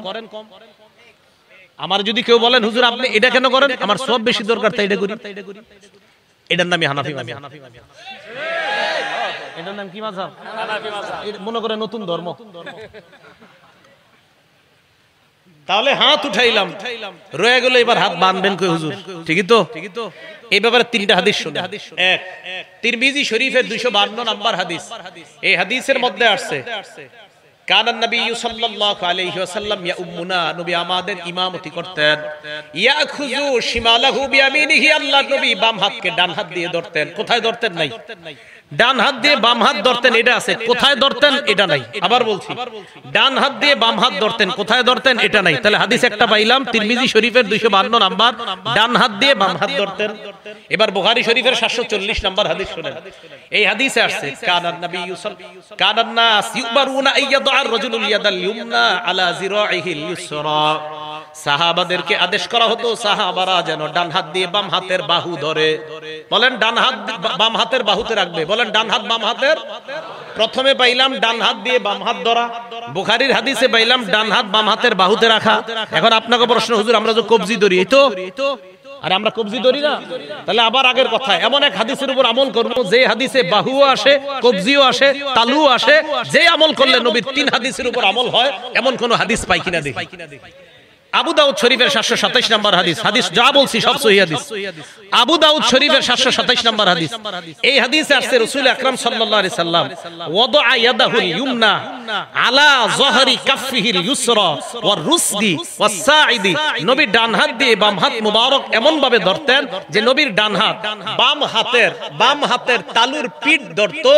আমার যদি কেউ বলেন, হুজুর আপনি এটা কেন করেন? আমার সওয়াব বেশি দরকার তাই এটা করি। এটার নামই হানাফি মাযহাব। এটার নাম কি মাযহাব? হানাফি মাযহাব। মনে করে নতুন ধর্ম। তাহলে হাত উঠাইলাম, রয়ে গেল এবার হাত বাঁধবেন কই হুজুর? ঠিকই তো? এই ব্যাপারে 3টা হাদিস শুনুন। এক, তিরমিজি শরীফের 252 নাম্বার হাদিস। এই হাদিসের মধ্যে আসছে, কানান নবী সাল্লাল্লাহু আলাইহি ওয়াসাল্লাম ইয়াউমুনা, নবী আমাদের ইমামতি করতেন। ইয়াখুযু শিমালাহু বিয়ামিনিহি, আল্লাহ নবী বাম হাতকে ডান হাত দিয়ে ধরতেন। কোথায় ধরতেন? নাই। ডান হাত দিয়ে বাম হাত ধরতেন, এটা আছে। কোথায় ধরতেন? এটা নাই। আবার বলছি, ডান হাত দিয়ে বাম হাত ধরতেন, কোথায় ধরতেন? এটা নাই। তাহলে হাদিস একটা পাইলাম, তিরমিজি শরীফের 252 নাম্বার, ডান হাত দিয়ে বাম হাত ধরতেন। এবার বুখারী শরীফের 740 নাম্বার হাদিস শুনেন। এই হাদিসে আসছে, কানান নবী কানান নাস ইউবারুনা আইয়াদা আর রাজুলুল ইয়াদাল ইউমনা আলা জিরাইহিল ইউসরা, সাহাবাদেরকে আদেশ করা হতো সাহাবারা যেন ডান হাত দিয়ে বাম হাতের বাহু ধরে। বলেন ডান হাত বাম হাতের বাহুতে রাখবে, বলেন ডান হাত বাম হাতের। প্রথমে পাইলাম ডান হাত দিয়ে বাম হাত ধরা, বুখারীর হাদিসে পাইলাম ডান হাত বাম হাতের বাহুতে রাখা। এখন আপনাকে প্রশ্ন, হুজুর আমরা তো কবজি ধরি, এই তো, আর আমরা কবজি ধরি না, তাহলে আবার আগের কথা, এমন এক হাদিসের উপর আমল করবো যে হাদিসে বাহুও আসে, কবজিও আসে, তালুও আসে, যে আমল করলে নবীর 3 হাদিসের উপর আমল হয়, এমন কোন হাদিস পাই কিনা দেখি। আবু দাউদ শরীফের 727 নম্বর হাদিস, হাদিস যা বলছি সব সহিহ হাদিস। আবু দাউদ শরীফের 727 নম্বর হাদিস, এই হাদিসে আসছে রাসূল আকরাম সাল্লাল্লাহু আলাইহি সাল্লাম ওয়াদা ইয়াদাহুল ইউমনা আলা যহরি কাফিহিল ইউসরা ওয়ার রুসদি ওয়াস সাইদি, নবী ডান হাত দিয়ে বাম হাত মুবারক এমন ভাবে ধরতেন যে নবীর ডান হাত বাম হাতের তালুর পিঠ ধরতো,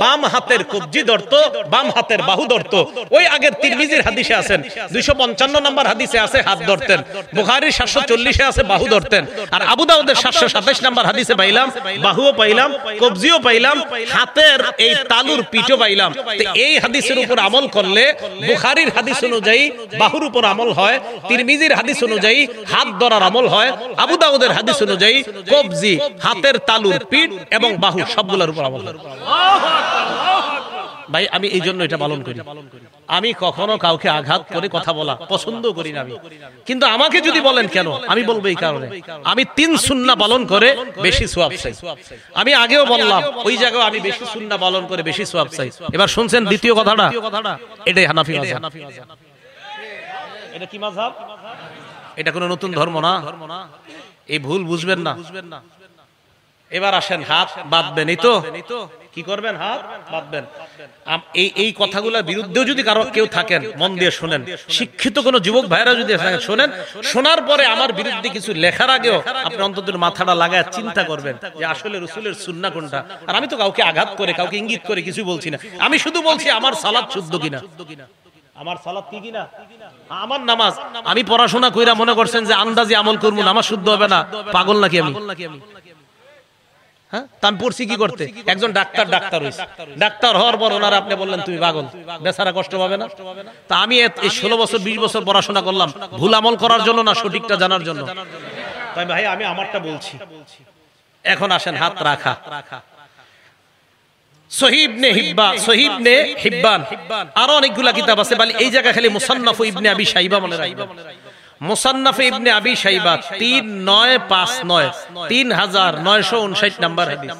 বাম হাতের কবজি ধরতো, বাম হাতের বাহু ধরতো। ওই আগের তিরমিজির হাদিসে আছেন 255 নম্বর হাদিসে আছে হাত ধরতেন, বুখারীর 740 এ আছে বাহু ধরতেন, আর আবু দাউদের 727 নম্বর হাদিসে পাইলাম বাহুও পাইলাম, কবজিও পাইলাম, হাতের এই তালুর পিঠও পাইলাম। তো এই হাদিসের উপর আমল করলে বুখারীর হাদিস অনুযায়ী বাহুর উপর আমল হয়, তিরমিজির হাদিস অনুযায়ী হাত ধরার আমল হয়, আবু দাউদের হাদিস অনুযায়ী কবজি, হাতের তালুর পিঠ এবং বাহু সবগুলোর উপর আমল হয়। ভাই আমি এই জন্য এটা পালন করি। আমি কখনো কাউকে আঘাত করে কথা বলা পছন্দ করি না আমি, কিন্তু আমাকে যদি বলেন কেন, আমি বলবো এই কারণে আমি 3 সুন্নাহ পালন করে বেশি সওয়াব চাই। আমি আগেও বললাম ওই জায়গায় আমি বেশি সুন্নাহ পালন করে বেশি সওয়াব চাই। এবার শুনছেন দ্বিতীয় কথাটা, এটাই হানাফি মাযহাব। এটা কি মাযহাব? এটা কোনো নতুন ধর্ম না, এই ভুল বুঝবেন না। এবার আসেন হাত বাঁধবেন, এই তো কি করবেন, হাত বাঁধবেন। এই কথাগুলোর বিরুদ্ধেও যদি কারো কেউ থাকেন মন দিয়ে শুনেন, শিক্ষিত কোন যুবক ভাইরা যদি শুনেন, শোনার পরে আমার বিরুদ্ধে কিছু লেখার আগেও আপনি অন্তত মাথাটা লাগায় চিন্তা করবেন যে আসলে রাসূলের সুন্নাহ কোনটা। আর আমি তো কাউকে আঘাত করে কাউকে ইঙ্গিত করে কিছু বলছি না, আমি শুধু বলছি আমার সালাত শুদ্ধ কিনা, আমার সালাত কি কিনা, আমার নামাজ। আমি পড়াশোনা কইরা মনে করছেন যে আন্দাজে আমল করব, নামাজ শুদ্ধ হবে না, পাগল নাকি আমি? আমি পড়ছি কি করতে? একজন ডাক্তার হইছে, ডাক্তার হওয়ার পর ওনারা আপনি বললেন তুমি পাগল, বেচারা কষ্ট পাবে না? তা আমি এই 16 বছর 20 বছর পড়াশোনা করলাম ভুল আমল করার জন্য না সঠিকটা জানার জন্য? তাই ভাই আমি আমারটা বলছি। এখন আসেন হাত রাখা। সহিহ ইবনে হিব্বান আরো অনেকগুলা কিতাব আছে, বলে এই জায়গা খালি মুসান্নাফ ইবনে আবি শাইবা মনে রাখবেন। মুসান্নাফ ইবনে আবি শাইবা 3959 3959 নম্বর হাদিস।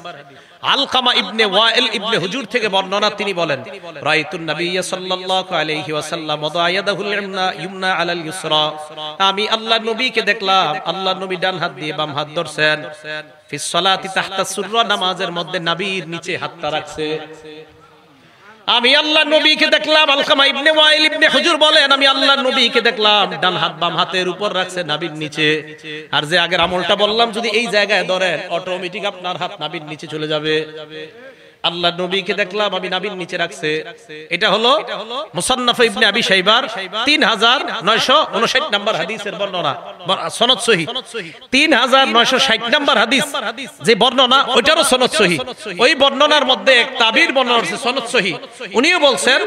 আলকামা ইবনে ওয়াইল ইবনে হুজুর থেকে বর্ণনা, তিনি বলেন রাআইতুন নাবিয়্য সাল্লাল্লাহু আলাইহি ওয়াসাল্লাম ওয়াদা ইয়াদাহুল ইয়ুমনা আলাল ইউসরা, আমি আল্লাহর নবীকে দেখলাম আল্লাহর নবী ডান হাত দিয়ে বাম হাত ধরছেন, ফিস সালাতি তাহতা সুররা, নামাজের মধ্যে নাভির নিচে হাতটা রাখছে। আমি আল্লাহর নবীকে দেখলাম, আলকামা ইবনে ওয়াইল ইবনে হুজুর বলেন আমি আল্লাহর নবীকে দেখলাম ডান হাত বাম হাতের উপর রাখছে নাভির নিচে। আর যে আগের আমলটা বললাম যদি এই জায়গায় ধরেন অটোমেটিক আপনার হাত নাভির নিচে চলে যাবে। আল্লাহর নবীকে দেখলাম আমি নাভির নিচে রাখছে। এটা হলো মুসান্নাফ ইবনে আবি শাইবার 3959 নম্বর হাদিসের বর্ণনা, সনদ সহিহ। 3960 নম্বর হাদিস যে বর্ণনা ওইটারও সনদ সহিহ। ওই বর্ণনার মধ্যে এক তাবির বর্ণনা আছে সনদ সহিহ। উনিও বলছেন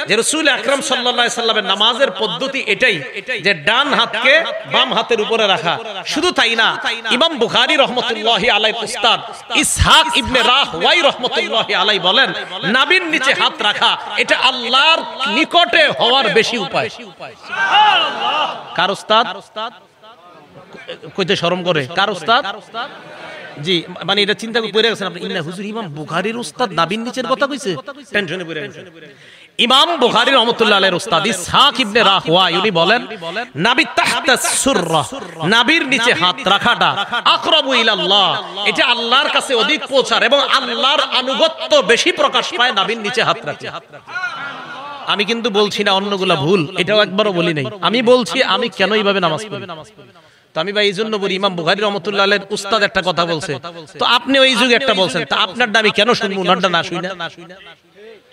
যে রাসূল আকরাম সাল্লাল্লাহু আলাইহি সাল্লামের নামাজের পদ্ধতি এটাই যে ডান হাতকে বাম হাতের উপরে রাখা। শুধু তাই না, ইমাম বুখারী রাহমাতুল্লাহি আলাইহি উস্তাদ ইসহাক ইবনে রাহওয়াই রাহমাতুল্লাহি আলাই বলেন নাভির নিচে হাত রাখা এটা আল্লাহর নিকটে হওয়ার বেশি উপায়। সুবহানাল্লাহ। কার উস্তাদ? কইতে শরম করে, কার উস্তাদ? জি, মানে এটা চিন্তা করে পড়ে গেছেন আপনি, ইন্না হুজুর ইমাম বুখারীর উস্তাদ নাভির নিচের কথা কইছে, টেনশনে পড়ে গেছেন। ইমাম বুখারী রাহমাতুল্লাহ আলাইহির উস্তাদ ইসহাক ইবনে রাহওয়াই উনি বলেন নাবি তাহতা সুররা, নাভির নিচে হাত রাখাটা আকরাবু ইলাল্লাহ, এটা আল্লাহর কাছে অধিক পৌঁছার এবং আল্লাহর আনুগত্য বেশি প্রকাশ পায় নাভির নিচে হাত রাখলে। আমি কিন্তু বলছি না অন্যগুলা ভুল, এটাও একবারও বলি নাই। আমি বলছি আমি কেন এইভাবে নামাজ পড়ি। তো আমি ভাই এই জন্য বলি ইমাম বুখারী রাহমাতুল্লাহ আলাইহির উস্তাদ একটা কথা বলছে, তো আপনি ওই যুগে একটা বলছেন, তা আপনারটা আমি কেন শুনবো, ওনারটা না শুনি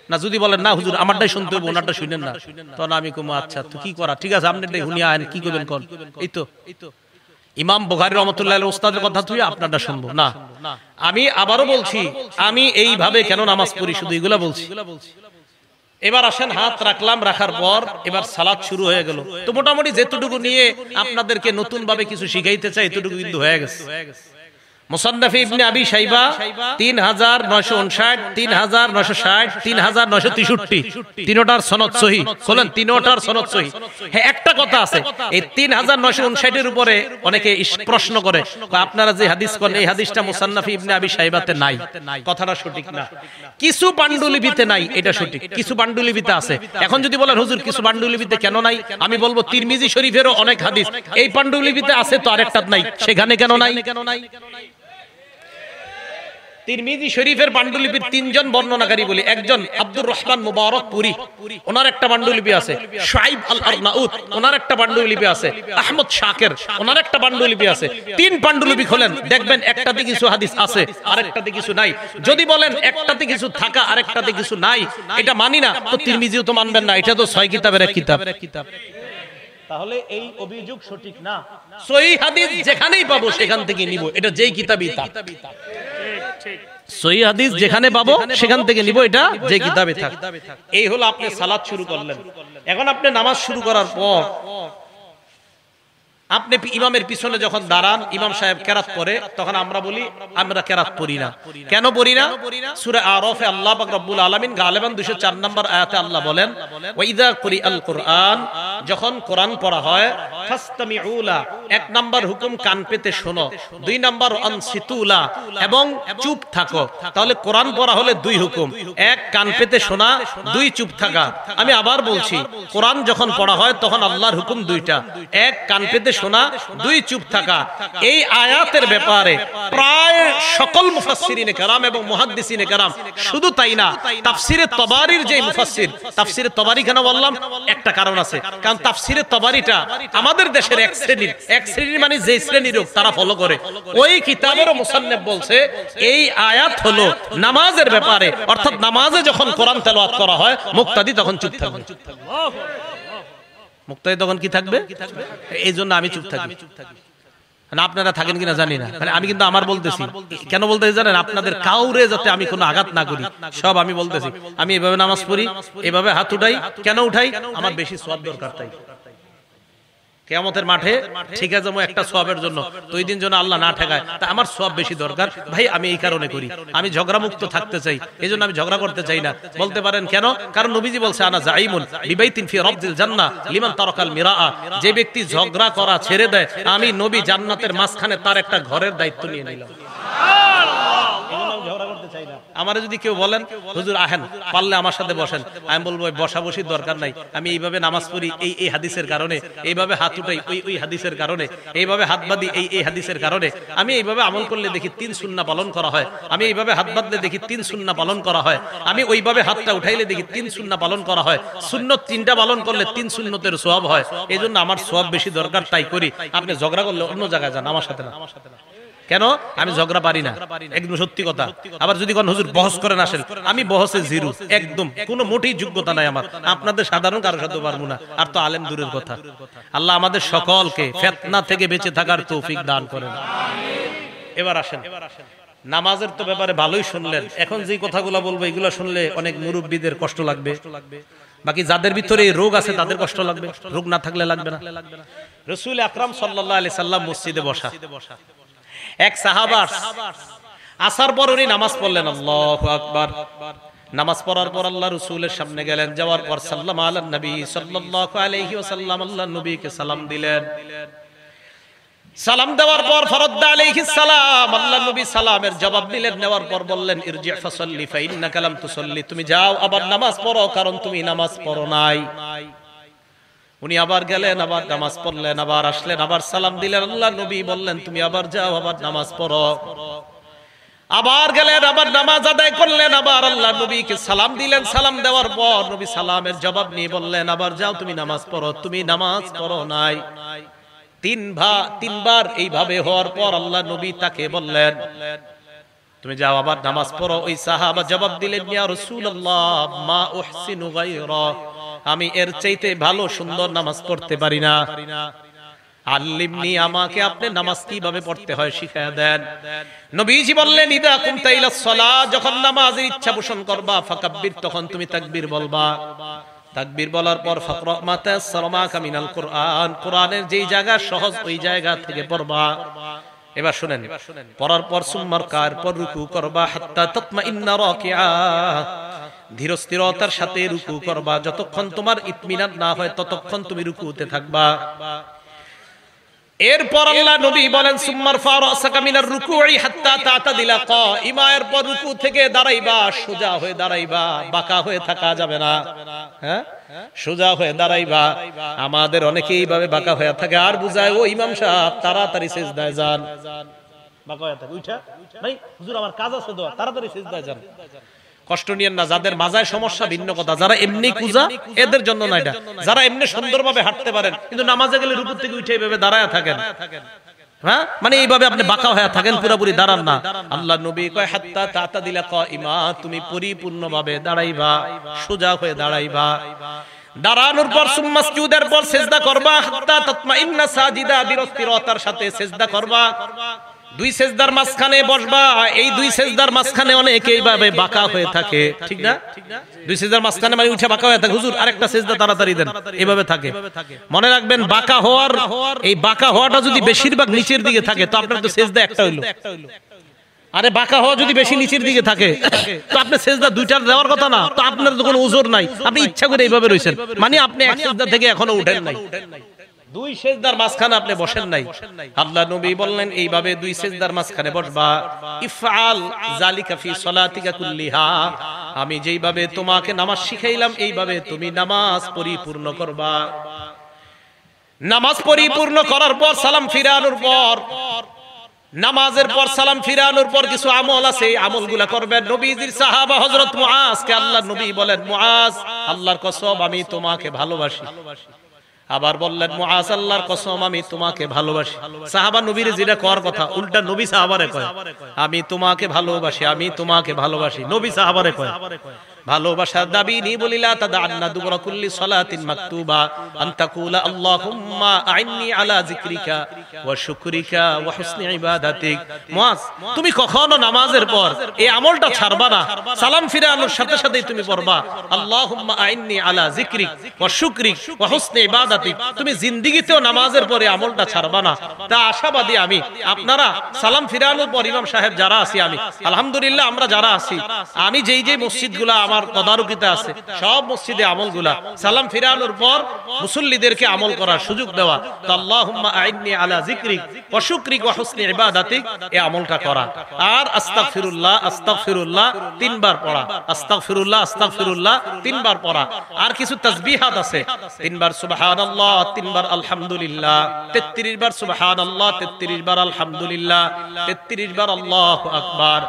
না? যদি বলেন না হুজুর আমারটাই শুনতে হবে ওনারটা শুনেন না, তখন আমি কম আচ্ছা তো কি করা, ঠিক আছে আপনারটাই শুনিয়া আইন, কি করবেন কোন। এই তো ইমাম বুখারী রাহমাতুল্লাহ আলাইহির উস্তাদের কথা তুই আপনারটা শুনবো না। আমি আবারও বলছি আমি এইভাবে কেন নামাজ পড়ি, শুধু এগুলা বলছি। এবার আসেন, হাত রাখলাম, রাখার পর এবার সালাত শুরু হয়ে গেল। তো মোটামুটি যেটুকু নিয়ে আপনাদেরকে নতুন ভাবে কিছু শিখাইতে চাই এতটুকু কিন্তু হয়ে গেছে। মুসান্নাফ ইবনে আবি শাইবা 3959, 3960, 3963, তিনটার সনদ সহিহ। বলেন তিনটার সনদ সহিহ। হ্যাঁ, একটা কথা আছে, এই 3959 এর উপরে অনেকে প্রশ্ন করে, আপনারা যে হাদিস করেন এই হাদিসটা মুসান্নাফ ইবনে আবি শাইবাতে নাই। কথাটা সঠিক না। কিছু পান্ডুলিপিতে নাই, এটা সঠিক। কিছু পান্ডুলিপিতে আছে। এখন যদি বলেন হুজুর কিছু পান্ডুলিপিতে কেন নাই, আমি বলবো তিরমিজি শরীফেরও অনেক হাদিস এই পান্ডুলিপিতে আছে, তো আরেকটা নাই, সেখানে কেন নাই? তিরমিজি শরীফের পান্ডুলিপির তিনজন বর্ণনাকারী বলি। একজন আব্দুর রহমান মুবারকপুরি, ওনার একটা পান্ডুলিপি আছে। শুআইব আল আরনাউত, ওনার একটা পান্ডুলিপি আছে। আহমদ শাকির, ওনার একটা পান্ডুলিপি আছে। তিন পান্ডুলিপি খোলেন, দেখবেন একটাতে কিছু হাদিস আছে, আরেকটাতে কিছু নাই। যদি বলেন একটাতে কিছু থাকা আরেকটাতে কিছু নাই, এটা মানি না, তো তিরমিজিও তো মানবেন না, এটা তো 6 কিতাবের এক কিতাব। তাহলে এই অভিযোগ সঠিক না। সহিহ হাদিস যেখানেই পাবো সেখান থেকে নিব, এটা যেই কিতাবই থাক। সহিহ হাদিস যেখানে পাবো সেখান থেকে নিব, এটা যে কিতাবে থাক। এই হলো আপনি সালাত শুরু করলেন। এখন আপনি নামাজ শুরু করার পর আপনি ইমামের পিছনে যখন দাঁড়ান, ইমাম সাহেব কেরাত পড়ে, তখন আমরা বলি আমরা কেরাত পড়ি না। কেন পড়ি না? সূরা আরাফে আল্লাহ পাক রব্বুল আলামিন গালিবান 204 নম্বর আয়াতে আল্লাহ বলেন, ওয়া ইযা কুরিআল কুরআন, যখন কোরআন পড়া হয়, ফাসতামিউ লা, এক নাম্বার হুকুম কান পেতে শোনো, দুই নাম্বার আনসিতু লা, এবং চুপ থাকো। তাহলে কোরআন পড়া হলে দুই হুকুম, এক কান পেতে শোনা, দুই চুপ থাকা। আমি আবার বলছি, কোরআন যখন পড়া হয় তখন আল্লাহর হুকুম দুইটা, এক কান পেতে শোনা, দুই চুপ থাকা। এই আয়াতের ব্যাপারে প্রায় সকল মুফাসসিরিনে কেরাম এবং মুহাদ্দিসিনে কেরাম, শুধু তাই না, তাফসিরে তবারির যে মুফাসসির, তাফসিরে তবারি কেন বললাম? একটা কারণ আছে, কারণ তাফসিরে তবারিটা আমাদের দেশের এক শ্রেণীর মানে যে শ্রেণীর লোক তারা ফলো করে। ওই কিতাবেরও মুসান্নিফ বলছে এই আয়াত হলো নামাজের ব্যাপারে, অর্থাৎ নামাজে যখন কোরআন তেলাওয়াত করা হয় মুক্তাদি তখন চুপ থাকবে। মুক্তাদি তখন কি থাকবে? এই জন্য আমি চুপ থাকি। আপনারা থাকেন কিনা জানি না, আমি কিন্তু আমার বলতেছি। কেন বলতেছি জানেন? আপনাদের কাউরে যাতে আমি কোনো আঘাত না করি, সব আমি বলতেছি। আমি এভাবে নামাজ পড়ি, এভাবে হাত উঠাই। কেন উঠাই? আমার বেশি সওয়াব দরকার তাই। কিয়ামতের মাঠে ঠিক আছে একটা সওয়াবের জন্য, তো ওই দিন যেন আল্লাহ না ঠেকায়, তা আমার সওয়াব বেশি দরকার ভাই, আমি এই কারণে করি। আমি ঝগড়া মুক্ত থাকতে চাই, এইজন্য আমি ঝগড়া করতে চাই না। বলতে পারেন কেন? কারণ নবীজি বলছে, আনা জাইমুন বিবাইতিন ফি রাবদিল জান্নাহ লিমান তারাকাল মিরাআ, যে ব্যক্তি ঝগড়া করা ছেড়ে দেয়, আমি নবী জান্নাতের মাঝখানে তার একটা ঘরের দায়িত্ব নিয়ে নিলাম। আমারে যদি কেউ বলেন হুজুর আহেন পারলে আমার সাথে বসেন, আমি বলবো বসাবসির দরকার নাই। আমি এইভাবে নামাজ পড়ি এই হাদিসের কারণে, এইভাবে হাত উঠাই ওই হাদিসের কারণে, এইভাবে হাত বাঁধি এই হাদিসের কারণে। আমি এইভাবে আমল করলে দেখি 3 সুন্নাহ পালন করা হয়, আমি এইভাবে হাত বাঁধলে দেখি 3 সুন্নাহ পালন করা হয়, আমি ওইভাবে হাতটা উঠাইলে দেখি 3 সুন্নাহ পালন করা হয়। সুন্নত 3টা পালন করলে 3 সুন্নতের সওয়াব হয়। এইজন্য আমার সওয়াব বেশি দরকার, তাই করি। আপনি ঝগড়া করলে অন্য জায়গায় যান, আমার সাথে না। কেন? আমি ঝগড়া পারি না, একদম সত্যি কথা। আবার যদি কোন হুজুর বহস করেন আসেন, আমি বহসে জিরো, একদম কোনো মোটেই যোগ্যতা নাই আমার। আপনাদের সাধারণ কারো সাথে পারবো না, আর তো আলেম দূরের কথা। আল্লাহ আমাদের সকলকে ফিতনা থেকে বেঁচে থাকার তৌফিক দান করেন। এবার আসেন, নামাজের তো ব্যাপারে ভালোই শুনলেন। এখন যে কথাগুলো বলবো এগুলো শুনলে অনেক মুরব্বীদের কষ্ট লাগবে, বাকি যাদের ভিতরে এই রোগ আছে তাদের কষ্ট লাগবে, রোগ না থাকলে লাগবে না। রাসূল আকরাম সাল্লাল্লাহু আলাইহি সাল্লাম মসজিদে বসা, এক সাহাবা আসার পর উনি নামাজ পড়লেন, আল্লাহু আকবার। নামাজ পড়ার পর আল্লাহ রাসূলের সামনে গেলেন, যাওয়ার পর সাল্লাম আলান নবী সাল্লাল্লাহু আলাইহি ওয়াসাল্লাম, আল্লাহ নবীকে সালাম দিলেন। সালাম দেওয়ার পর ফরদ্দা আলাইহিস সালাম, আল্লাহ নবী সালামের জবাব দিলেন। নেওয়ার পর বললেন, ইরজি ফাসাল্লি ফাইন্নাকা লাম তুসাল্লি, তুমি যাও আবার নামাজ পড়ো, কারণ তুমি নামাজ পড়ো নাই। উনি আবার গেলেন, আবার নামাজ পড়লেন, আবার আসলেন, আবার সালাম দিলেন। আল্লাহ নবী বললেন, তুমি আবার যাও, আবার নামাজ পড়ো। আবার গেলেন, আবার নামাজ আদায় করলেন, আবার আল্লাহ নবীকে সালাম দিলেন। সালাম দেওয়ার পর নবী সালামের জবাব নিয়ে বললেন, আবার যাও, তুমি নামাজ পড়ো, তুমি নামাজ পড়ো নাই। তিনবার এইভাবে হওয়ার পর আল্লাহ নবী তাকে বললেন, তুমি যাও, আবার নামাজ পড়ো। ওই সাহাবা জবাব দিলেন, ইয়া রাসূলুল্লাহ মা উহসিনু গায়রা, আমি এর চাইতে ভালো সুন্দর নামাজ পড়তে পারি না। আল্লিমনি, আমাকে আপনি নামাজ কিভাবে পড়তে হয় শিখায়া দেন। নবীজি বললেন, ইদা কুমতা ইলাস সালাহ, যখন নামাজের ইচ্ছা পোষণ করবা, ফাকাব্বির, তখন তুমি তাকবীর বলবা। তাকবীর বলার পর ফাকরা মা তায়াসসারা মাকা মিনাল কুরআন, কোরআনের যেই জায়গা সহজ ওই জায়গা থেকে পড়বা। এবার শুনেন, পড়ার পর সুম্মারকার পর রুকু করবা, হাত্তা তাতমাইন্না রাকিআ, ধীর স্থিরতার সাথে রুকু করবা। যতক্ষণ তোমার ইতমিনান না হয় ততক্ষণ তুমি রুকুতে থাকবা। এরপর আল্লাহ নবী বলেন, সুম্মার ফারাসাকা মিনার রুকুই হাত্তা তাতাদিলা কাইমা, এরপর রুকু থেকে দাঁড়াইবা, সোজা হয়ে দাঁড়াইবা, বাঁকা হয়ে থাকা যাবে না। হ্যাঁ, সোজা হয়ে দাঁড়াইবা। আমাদের অনেকেই এইভাবে বাঁকা হয়ে থাকে, আর বুঝায় ও ইমাম সাহেব তাড়াতাড়ি সিজদায় যান। বাঁকা হয়ে থাকে, উঠা ভাই হুজুর আমার কাজ আছে, দোয়া তাড়াতাড়ি সিজদায় যান। কষ্ট নিয়েন না, যাদের মাজায় সমস্যা ভিন্ন কথা, যারা এমনি কুজা এদের জন্য না এটা। যারা এমনি সুন্দরভাবে হাঁটতে পারেন কিন্তু নামাজে গেলে রুকু থেকে উঠে এইভাবে দাঁড়ায় থাকেন, হ্যাঁ, মানে এইভাবে আপনি বাঁকা হয়ে থাকেন, পুরোপুরি দাঁড়ান না। আল্লাহ নবী কয়, হাত্তা তাতাদিলা কাইমা, তুমি পরিপূর্ণভাবে দাঁড়াইবা, সোজা হয়ে দাঁড়াইবা। দাঁড়ানোর পর সুম্মা সুজুদের পর সিজদা করবা, হাত্তা তাতমাইন্না সাজিদা, ধীরস্থিরতার সাথে সিজদা করবা। দুই সেজদার মাঝখানে বসবা। এই দুই সেজদার মাঝখানে অনেকে এইভাবে বাঁকা হয়ে থাকে, ঠিক না? দুই সেজদার মাঝখানে মানে উঠে বাঁকা হয়ে থাকে, হুজুর আরেকটা সেজদা তাড়াতাড়ি দেন, এইভাবে থাকে। মনে রাখবেন, বাঁকা হওয়ার, এই বাঁকা হওয়াটা যদি বেশিরভাগ নিচের দিকে থাকে তো আপনার তো সেজদা একটা হইলো। আরে বাঁকা হওয়া যদি বেশি নিচের দিকে থাকে তো আপনি সেজদা দুইটার দেওয়ার কথা না, তো আপনার তো কোনো ওজোর নাই, আপনি ইচ্ছা করে এইভাবে রইছেন, মানে আপনি এক সেজদা থেকে এখনো উঠেন নাই, দুই সেজদার মাঝখানে আপনি বসেন নাই। আল্লাহ নবী বললেন, এইভাবে দুই সেজদার মাঝখানে বসবা। ইফআল যালিকা ফি সালাতিকা কুল্লিহা, আমি যেইভাবে তোমাকে নামাজ শিখাইলাম এইভাবে তুমি নামাজ পরিপূর্ণ করবা। নামাজ পরিপূর্ণ করার পর সালাম ফিরানোর পর, নামাজের পর সালাম ফিরানোর পর কিছু আমল আছে, এই আমলগুলা করবেন। নবীজির সাহাবা হযরত মুআজকে আল্লাহ নবী বলেন, মুআজ, আল্লাহর কসম আমি তোমাকে ভালোবাসি। আবার বললেন, মুআজ, আল্লাহর কসম আমি তোমাকে ভালোবাসি। সাহাবা নবীর যেটা করার কথা, উল্টা নবী সাহাবারে কয়, আমি তোমাকে ভালোবাসি, আমি তোমাকে ভালোবাসি। নবী সাহাবারে কয়, ভালোবাসার দাবি নি বলিলা তাদান্না দুবরা কুল্লি সালাতিন মাকতুবা আন তাকুলা আল্লাহুম্মা আইন্নি আলা যিকরিকা ওয়া শুকরিকা ওয়া হুসনি ইবাদাতিক। মুআজ, তুমি কখনো নামাজের পর এই আমলটা ছাড়বা না। সালাম ফিরানোর সাথে সাথেই তুমি পড়বা, আল্লাহুম্মা আইন্নি আলা যিকরিক ওয়া শুকরিক ওয়া হুসনি ইবাদাতিক। তুমি জিন্দেগিতেও নামাজের পরে আমলটা ছাড়বা না। তা আশাবাদী আমি, আপনারা সালাম ফিরানোর পর ইমাম সাহেব যারা আছি, আমি আলহামদুলিল্লাহ আমরা যারা আছি, আমি যেই যেই মসজিদগুলা আমার তদারকিতে আছে সব মসজিদে আমলগুলা সালাম ফিরানোর পর মুসল্লিদেরকে আমল করার সুযোগ দেওয়া। তো আল্লাহুম্মা আইন্নি আলা যিকরিক ওয়া শুকরিক ওয়া হুসনি ইবাদাতিক, এই আমলটা করা। আর আস্তাগফিরুল্লাহ আস্তাগফিরুল্লাহ তিনবার পড়া, আস্তাগফিরুল্লাহ আস্তাগফিরুল্লাহ তিনবার পড়া। আর কিছু তাসবিহাত আছে, তিনবার সুবহানাল্লাহ, তিনবার আলহামদুলিল্লাহ, 33 বার সুবহানাল্লাহ, 33 বার আলহামদুলিল্লাহ, 33 বার আল্লাহু আকবার।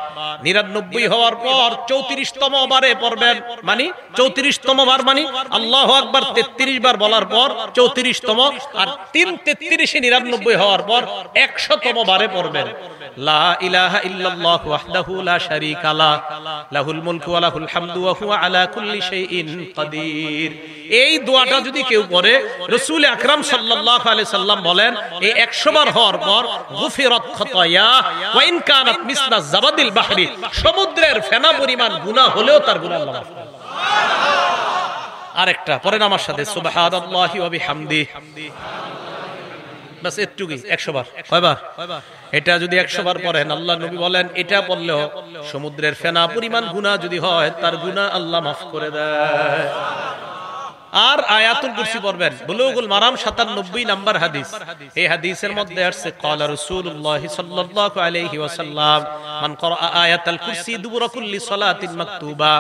99 হওয়ার পর 34তম বারে পড়বেন, মানে 34তম বার মানে আল্লাহু আকবার 33 বার বলার পর 34তম, আর 3 33 99 হওয়ার পর 100তম বারে পড়বেন, লা ইলাহা ইল্লাল্লাহু ওয়াহদাহু লা শারীকা লাহু লাহুল মুলকু ওয়া লাহুল হামদু ওয়া হুয়া আলা কুল্লি শাইইন কাদির। এই দোয়াটা যদি কেউ পড়ে, রাসূল আকরাম সাল্লাল্লাহু আলাইহি সাল্লাম বলেন, এই 100 বার হওয়ার পর গুফিরাত খাতায়া ওয়া ইন কানাত মিসলা জাবাদিল বাহরি, সমুদ্রের ফেনা পরিমাণ গুনাহ হলেও তার গুনাহ আল্লাহ মাফ করে। আরেকটা পড়েন আমার সাথে, সুবহানাল্লাহি ওয়া বিহামদিহি, বাস এটুকুই 100 বার। কয়বার? এটা যদি 100 বার পড়েন, আল্লাহ নবী বলেন এটা পড়লেও সমুদ্রের ফেনা পরিমাণ গুনাহ যদি হয় তার গুনাহ আল্লাহ মাফ করে দেয়। আর আয়াতুল কুরসি পড়বেন। বুলুগুল মারাম 97 নাম্বার হাদিস, এই হাদিসের মধ্যে আছে ক্বালা রাসূলুল্লাহ সাল্লাল্লাহু আলাইহি ওয়াসাল্লাম মান ক্বারা আয়াতুল কুরসি দুবুরা কুল্লি সালাতিন মাকতুবা,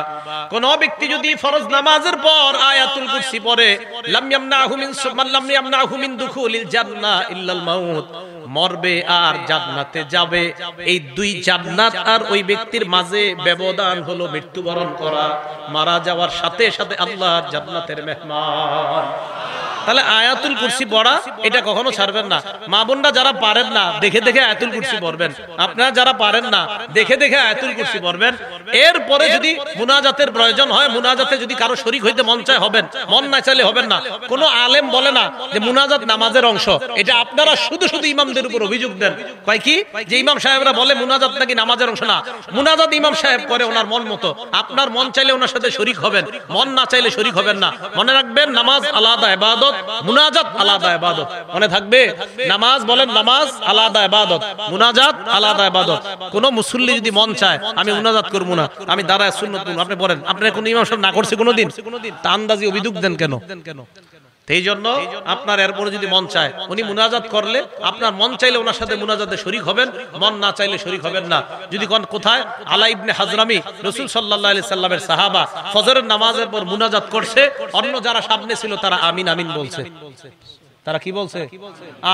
কোন ব্যক্তি যদি ফরজ নামাজের পর আয়াতুল কুরসি পড়ে, লাম ইয়ামনাহু মিন দুখুলিল জান্নাহ ইল্লাল মাউত, মরবে আর জান্নাতে যাবে। এই দুই জান্নাত আর ওই ব্যক্তির মাঝে ব্যবধান হলো মৃত্যুবরণ করা, মারা যাওয়ার সাথে সাথে আল্লাহর জান্নাতের মেহমান। তাহলে আয়াতুল কুরসি পড়া এটা কখনো ছাড়বেন না। মা বোনরা যারা পারেন না দেখে দেখে আয়াতুল কুরসি পড়বেন, আপনারা যারা পারেন না দেখে দেখে আয়াতুল কুরসি পড়বেন। এরপরে যদি মুনাজাতের প্রয়োজন হয়, মুনাজাতে যদি কারো শরীক হইতে মন চায় হবেন, মন না চাইলে হবেন না। কোন আলেম বলে না যে মুনাজাত নামাজের অংশ। এটা আপনারা শুধু শুধু ইমামদের উপর অভিযোগ দেন, কয় কি যে ইমাম সাহেবরা বলে মুনাজাত নাকি নামাজের অংশ। না, মুনাজাত ইমাম সাহেব করে ওনার মন মতো। আপনার মন চাইলে ওনার সাথে শরীক হবেন, মন না চাইলে শরীক হবেন না। মনে রাখবেন, নামাজ আলাদা ইবাদত, মুনাজাত আলাদা ইবাদত। মনে থাকবে, নামাজ বলেন নামাজ আলাদা ইবাদত, মুনাজাত আলাদা ইবাদত। কোন মুসল্লি যদি মন চায় আমি মুনাজাত করব না, আমি দাঁড়ায় সুন্নাত করব, আপনি বলেন আপনার কোন ইমাম সাহেব না করছে কোনদিন? তা আন্দাজি অভিযোগ দেন কেন? এই জন্য আপনার এরপরে যদি মন চায় উনি মুনাজাত করলে আপনার মন চাইলে ওনার সাথে মুনাজাতে শরীক হবেন, মন না চাইলে শরীক হবেন না। যদি কোন কোথায় আলা ইবনে হাজরামি রাসূল সাল্লাল্লাহু আলাইহি সাল্লামের সাহাবা ফজরের নামাজের পর মুনাজাত করছে, অন্য যারা সামনে ছিল তারা আমিন আমিন বলছে। তারা কি বলছে?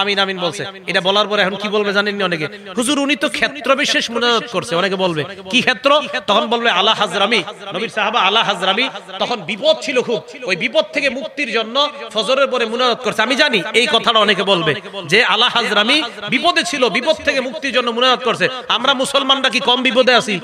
আমিন আমিন বলছে। এটা বলার পরে এখন কি বলবে জানেন নি অনেকে? হুজুর উনি তো ক্ষেত্র বিশেষ মুনাজাত করছে। অনেকে বলবে কি ক্ষেত্র? তখন বলবে আলা হাজরামি, নবীর সাহাবা আলা হাজরামি তখন বিপদ ছিল খুব, ওই বিপদ থেকে মুক্তির জন্য ফজরের পরে মুনাজাত করছে। আমি জানি এই কথাটা অনেকে বলবে যে আলা হাজরামি বিপদে ছিল, বিপদ থেকে মুক্তির জন্য মুনাজাত করছে। আমরা মুসলমানরা কি কম বিপদে আছি?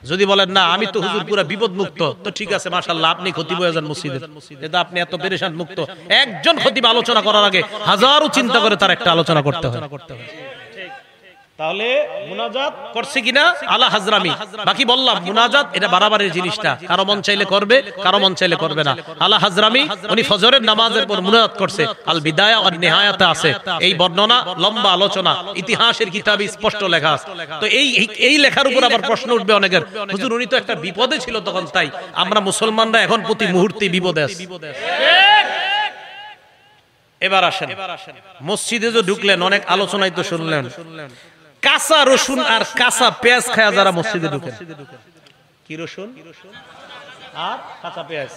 যদি বলেন না আমি তো হুজুর পুরো বিপদ মুক্ত, তো ঠিক আছে মাশাআল্লাহ, আপনি খতিব হয়ে যান মসজিদে। এটা আপনি এত পেরেশান মুক্ত। একজন খতিব আলোচনা করার আগে হাজারো চিন্তা করে তার একটা আলোচনা করতে হয়। তাহলে মুনাজাত করছে কিনা আলা হাজরামি। বাকি বললাম মুনাজাত এটা বাড়াবাড়ির জিনিসটা, কারো মন চাইলে করবে, কারো মন চাইলে করবে না। আলা হাজরামি উনি ফজরের নামাজের পর মুনাজাত করছে। আল বিদায়া ওয়ান নিহায়াতে আছে এই বর্ণনা, লম্বা আলোচনা, ইতিহাসের কিতাবে স্পষ্ট লেখা আছে। তো এই লেখার উপর আবার প্রশ্ন উঠবে অনেকের, হুজুর উনি তো একটা বিপদে ছিল তখন, তাই আমরা মুসলমানরা এখন প্রতি মুহূর্তে বিপদে আছি। এবার আসেন মসজিদে যে ঢুকলেন, অনেক আলোচনাই তো শুনলেন। কাঁচা রসুন আর কাঁচা পেঁয়াজ খায়া যারা মসজিদে ঢুকেন, কি রসুন আর কাঁচা পেঁয়াজ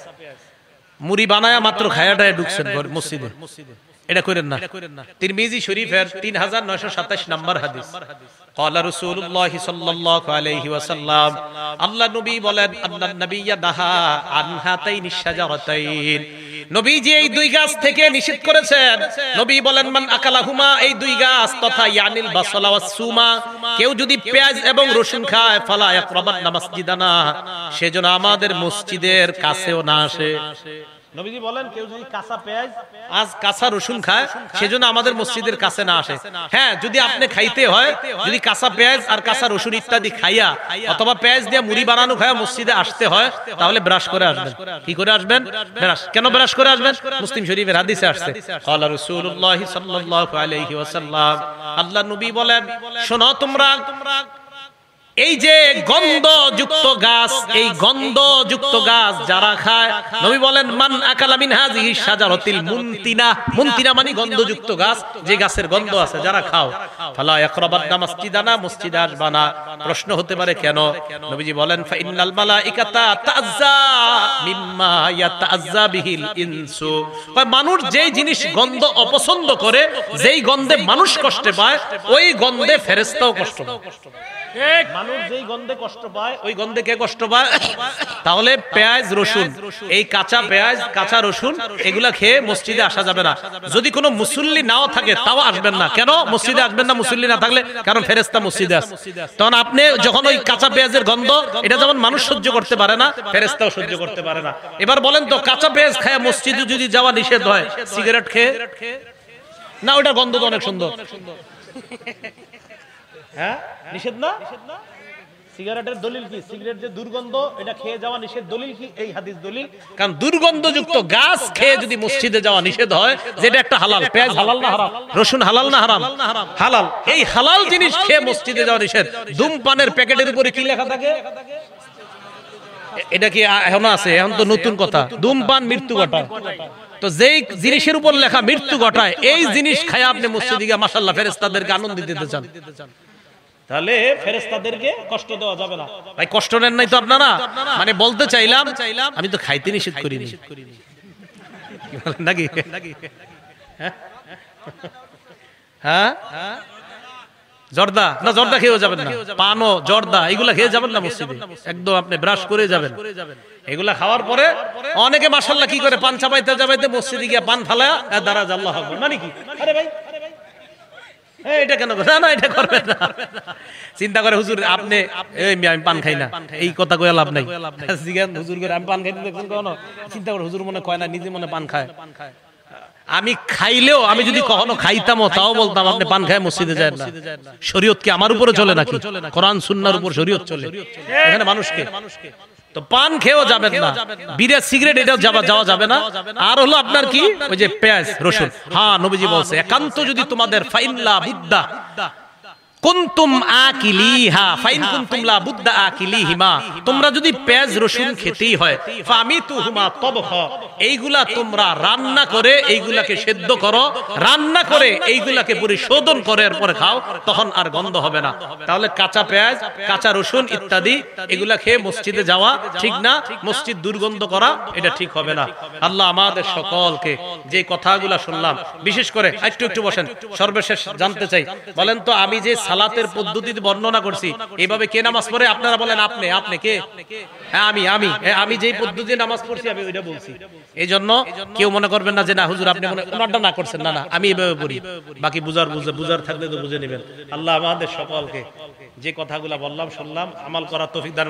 মুড়ি বানায়া মাত্র খায়াটায় ঢুকছেন মসজিদে, এটা করেন না। তিরমিজি শরীফের 3927 নম্বর হাদিস, ক্বালা রাসূলুল্লাহ সাল্লাল্লাহু আলাইহি ওয়াসাল্লাম, আল্লাহ নবী বলেন আন্নান নাবিয়্যা নাহা আন হাতাইনিশ শাজারাতাইন, নবীজি এই দুই গাছ থেকে নিষেধ করেছেন। নবী বলেন মান আকালাহুমা, এই দুই গাছ তথা ইয়ানিল বাসলা ওয়াস সুমা, কেউ যদি পেঁয়াজ এবং রসুন খায় ফালা ইয়াকরাবান্না মাসজিদানা, সেজন্য আমাদের মসজিদের কাছেও না আসে। নবীজি বলেন কেউ যদি কাঁচা পেঁয়াজ আজ কাঁচা রসুন খায় সেজন্য আমাদের মসজিদের কাছে না আসে। হ্যাঁ, যদি আপনি খাইতে হয়, যদি কাঁচা পেঁয়াজ আর কাঁচা রসুন ইত্যাদি খাইয়া অথবা পেঁয়াজ দিয়ে মুড়ি বানানো খায়া মসজিদে আসতে হয়, তাহলে ব্রাশ করে আসবেন। কি করে আসবেন? ব্রাশ। কেন ব্রাশ করে আসবেন? মুসলিম শরীফের হাদিসে আসছে, ক্বালা রাসূলুল্লাহ সাল্লাল্লাহু আলাইহি ওয়াসাল্লাম, আল্লাহ নবী বলেন শোনো তোমরা, এই যে গন্ধযুক্ত গাছ, এই গন্ধযুক্ত গাছ যারা খায়, নবী বলেন মান আকালা মিন হাযিহি শাজারাতিল মুনতিনা, মুনতিনা মানে গন্ধযুক্ত গাছ, যে গাছের গন্ধ আছে, যারা খাও ফালা ইয়াকরাবান্না মাসজিদানা, মসজিদে আসবা না। প্রশ্ন হতে পারে কেন? নবীজি বলেন ফা ইন্নাল মালাইকাতা তাআজ্জা মিম্মা ইয়াতাআজ্জা বিহিল ইনসু, মানুষ যেই জিনিস গন্ধ অপছন্দ করে, যেই গন্ধে মানুষ কষ্ট পায়, ওই গন্ধে ফেরেশতাও কষ্ট পায়। মানুষ যেই গন্ধে কষ্ট পায়, ওই গন্ধে কে কষ্ট পায়? তাহলে পেঁয়াজ রসুন, এই কাঁচা পেঁয়াজ কাঁচা রসুন এগুলা খেয়ে মসজিদে আসা যাবে না। যদি কোনো মুসল্লি নাও থাকে তাও আসবেন না। কেন মসজিদে আসবেন না মুসল্লি না থাকলে? কারণ ফেরেশতা মসজিদে আছে। তখন আপনি যখন ওই কাঁচা পেঁয়াজের গন্ধ, এটা যেমন মানুষ সহ্য করতে পারে না, ফেরেশতাও সহ্য করতে পারে না। এবার বলেন তো, কাঁচা পেঁয়াজ খায় মসজিদে যদি যাওয়া নিষেধ হয়, সিগারেট খেয়ে না, ওটা গন্ধ তো অনেক সুন্দর, হ্যাঁ নিষেধ না? সিগারেটের দলিল কি? সিগারেট যে দুর্গন্ধ, এটা খেয়ে যাওয়া নিষেধ, দলিল কি? এই হাদিস দলিল। কারণ দুর্গন্ধযুক্ত গাছ খেয়ে যদি মসজিদে যাওয়া নিষেধ হয়, যেটা একটা হালাল, পেঁয়াজ হালাল না হারাম? রসুন হালাল না হারাম? হালাল। এই হালাল জিনিস খেয়ে মসজিদে যাওয়া নিষেধ। ধূমপানের প্যাকেটের উপরে কি লেখা থাকে? এটা কি এখন আছে? এখন তো নতুন কথা, ধূমপান মৃত্যু ঘটায়। তো যেই জিনিসের উপর লেখা মৃত্যু ঘটায়, এই জিনিস খায় আপনি মসজিদে গিয়ে মাশাআল্লাহ ফেরেশতাদেরকে আনন্দ দিতে চান, তাহলে ফেরেশতাদেরকে কষ্ট দেওয়া যাবে না। ভাই কষ্ট নেন নাই তো আপনারা? মানে বলতে চাইলাম আমি তো খাইতে নিষেধ করিনি নাকি? হ্যাঁ, জর্দা না, জর্দা খেয়েও যাবেন না, পানও জর্দা এগুলা খেয়ে যাবেন না মসজিদে, একদম আপনি ব্রাশ করে যাবেন। এগুলা খাওয়ার পরে অনেকে মাশাআল্লাহ কি করে, পান চাবাইতে চাবাইতে মসজিদে গিয়ে পান ফালা দাঁড়া, আল্লাহু আকবার, মানে কি? আরে ভাই এটা কেন না না এটা করবেন না, চিন্তা করে হুজুর আপনি আমি পান খাই না, এই কথা কয়ে লাভ নাই। জিজ্ঞাসা হুজুর করে আমি পান খাইতে দেখছেন কখনো? চিন্তা করে হুজুর মনে কয় না, নিজে মনে পান খায়। আমি খাইলেও আমি যদি কখনো খাইতামও তাও বলতাম আপনি পান খায় মসজিদে যায় না। শরীয়ত কি আমার উপরে চলে নাকি? কোরআন সুন্নাহর উপর শরীয়ত চলে, এখানে মানুষকে তো পান খেয়েও যাবেন না, বিড়ি সিগারেট এটাও যাওয়া যাবে না। আর হলো আপনার কি ওই যে পেঁয়াজ রসুন, হ্যাঁ নবীজি বলছে একান্ত যদি তোমাদের ফাইল্লা বুদ্দা কুনতুম আকিলিহা ফাইন কুনতুম লা বুদ্দা আকিলিহিমা, তোমরা যদি পেঁয়াজ রসুন খেতেই হয় ফামিতুহুমা তবখ, এইগুলা তোমরা রান্না করে এইগুলাকে সেদ্ধ করো, রান্না করে এইগুলাকে পরিশোধন করে এরপরে খাও, তখন আর গন্ধ হবে না। তাহলে কাঁচা পেঁয়াজ কাঁচা রসুন ইত্যাদি এগুলা খেয়ে মসজিদে যাওয়া ঠিক না, মসজিদ দুর্গন্ধ করা এটা ঠিক হবে না। আল্লাহ আমাদের সকলকে যে কথাগুলা শুনলাম, বিশেষ করে একটু বসেন, সর্বশেষ জানতে চাই, বলেন তো আমি যে সালাতের পদ্ধতিতে বর্ণনা করছি এইভাবে কে নামাজ পড়ে? আপনারা বলেন আপনি কে? হ্যাঁ আমি যেই পদ্ধতিতে নামাজ পড়ছি আমি ওইটা বলছি। এই জন্য কেউ মনে করবেন না যে না হুজুর আপনি মনে ওনারটা না করছেন, না আমি এইভাবে পড়ি। বাকি বুঝার থাকলে তো বুঝে নেবেন। আল্লাহ আমাদের সকলকে যে কথাগুলা বললাম শুনলাম আমল করার তৌফিক দান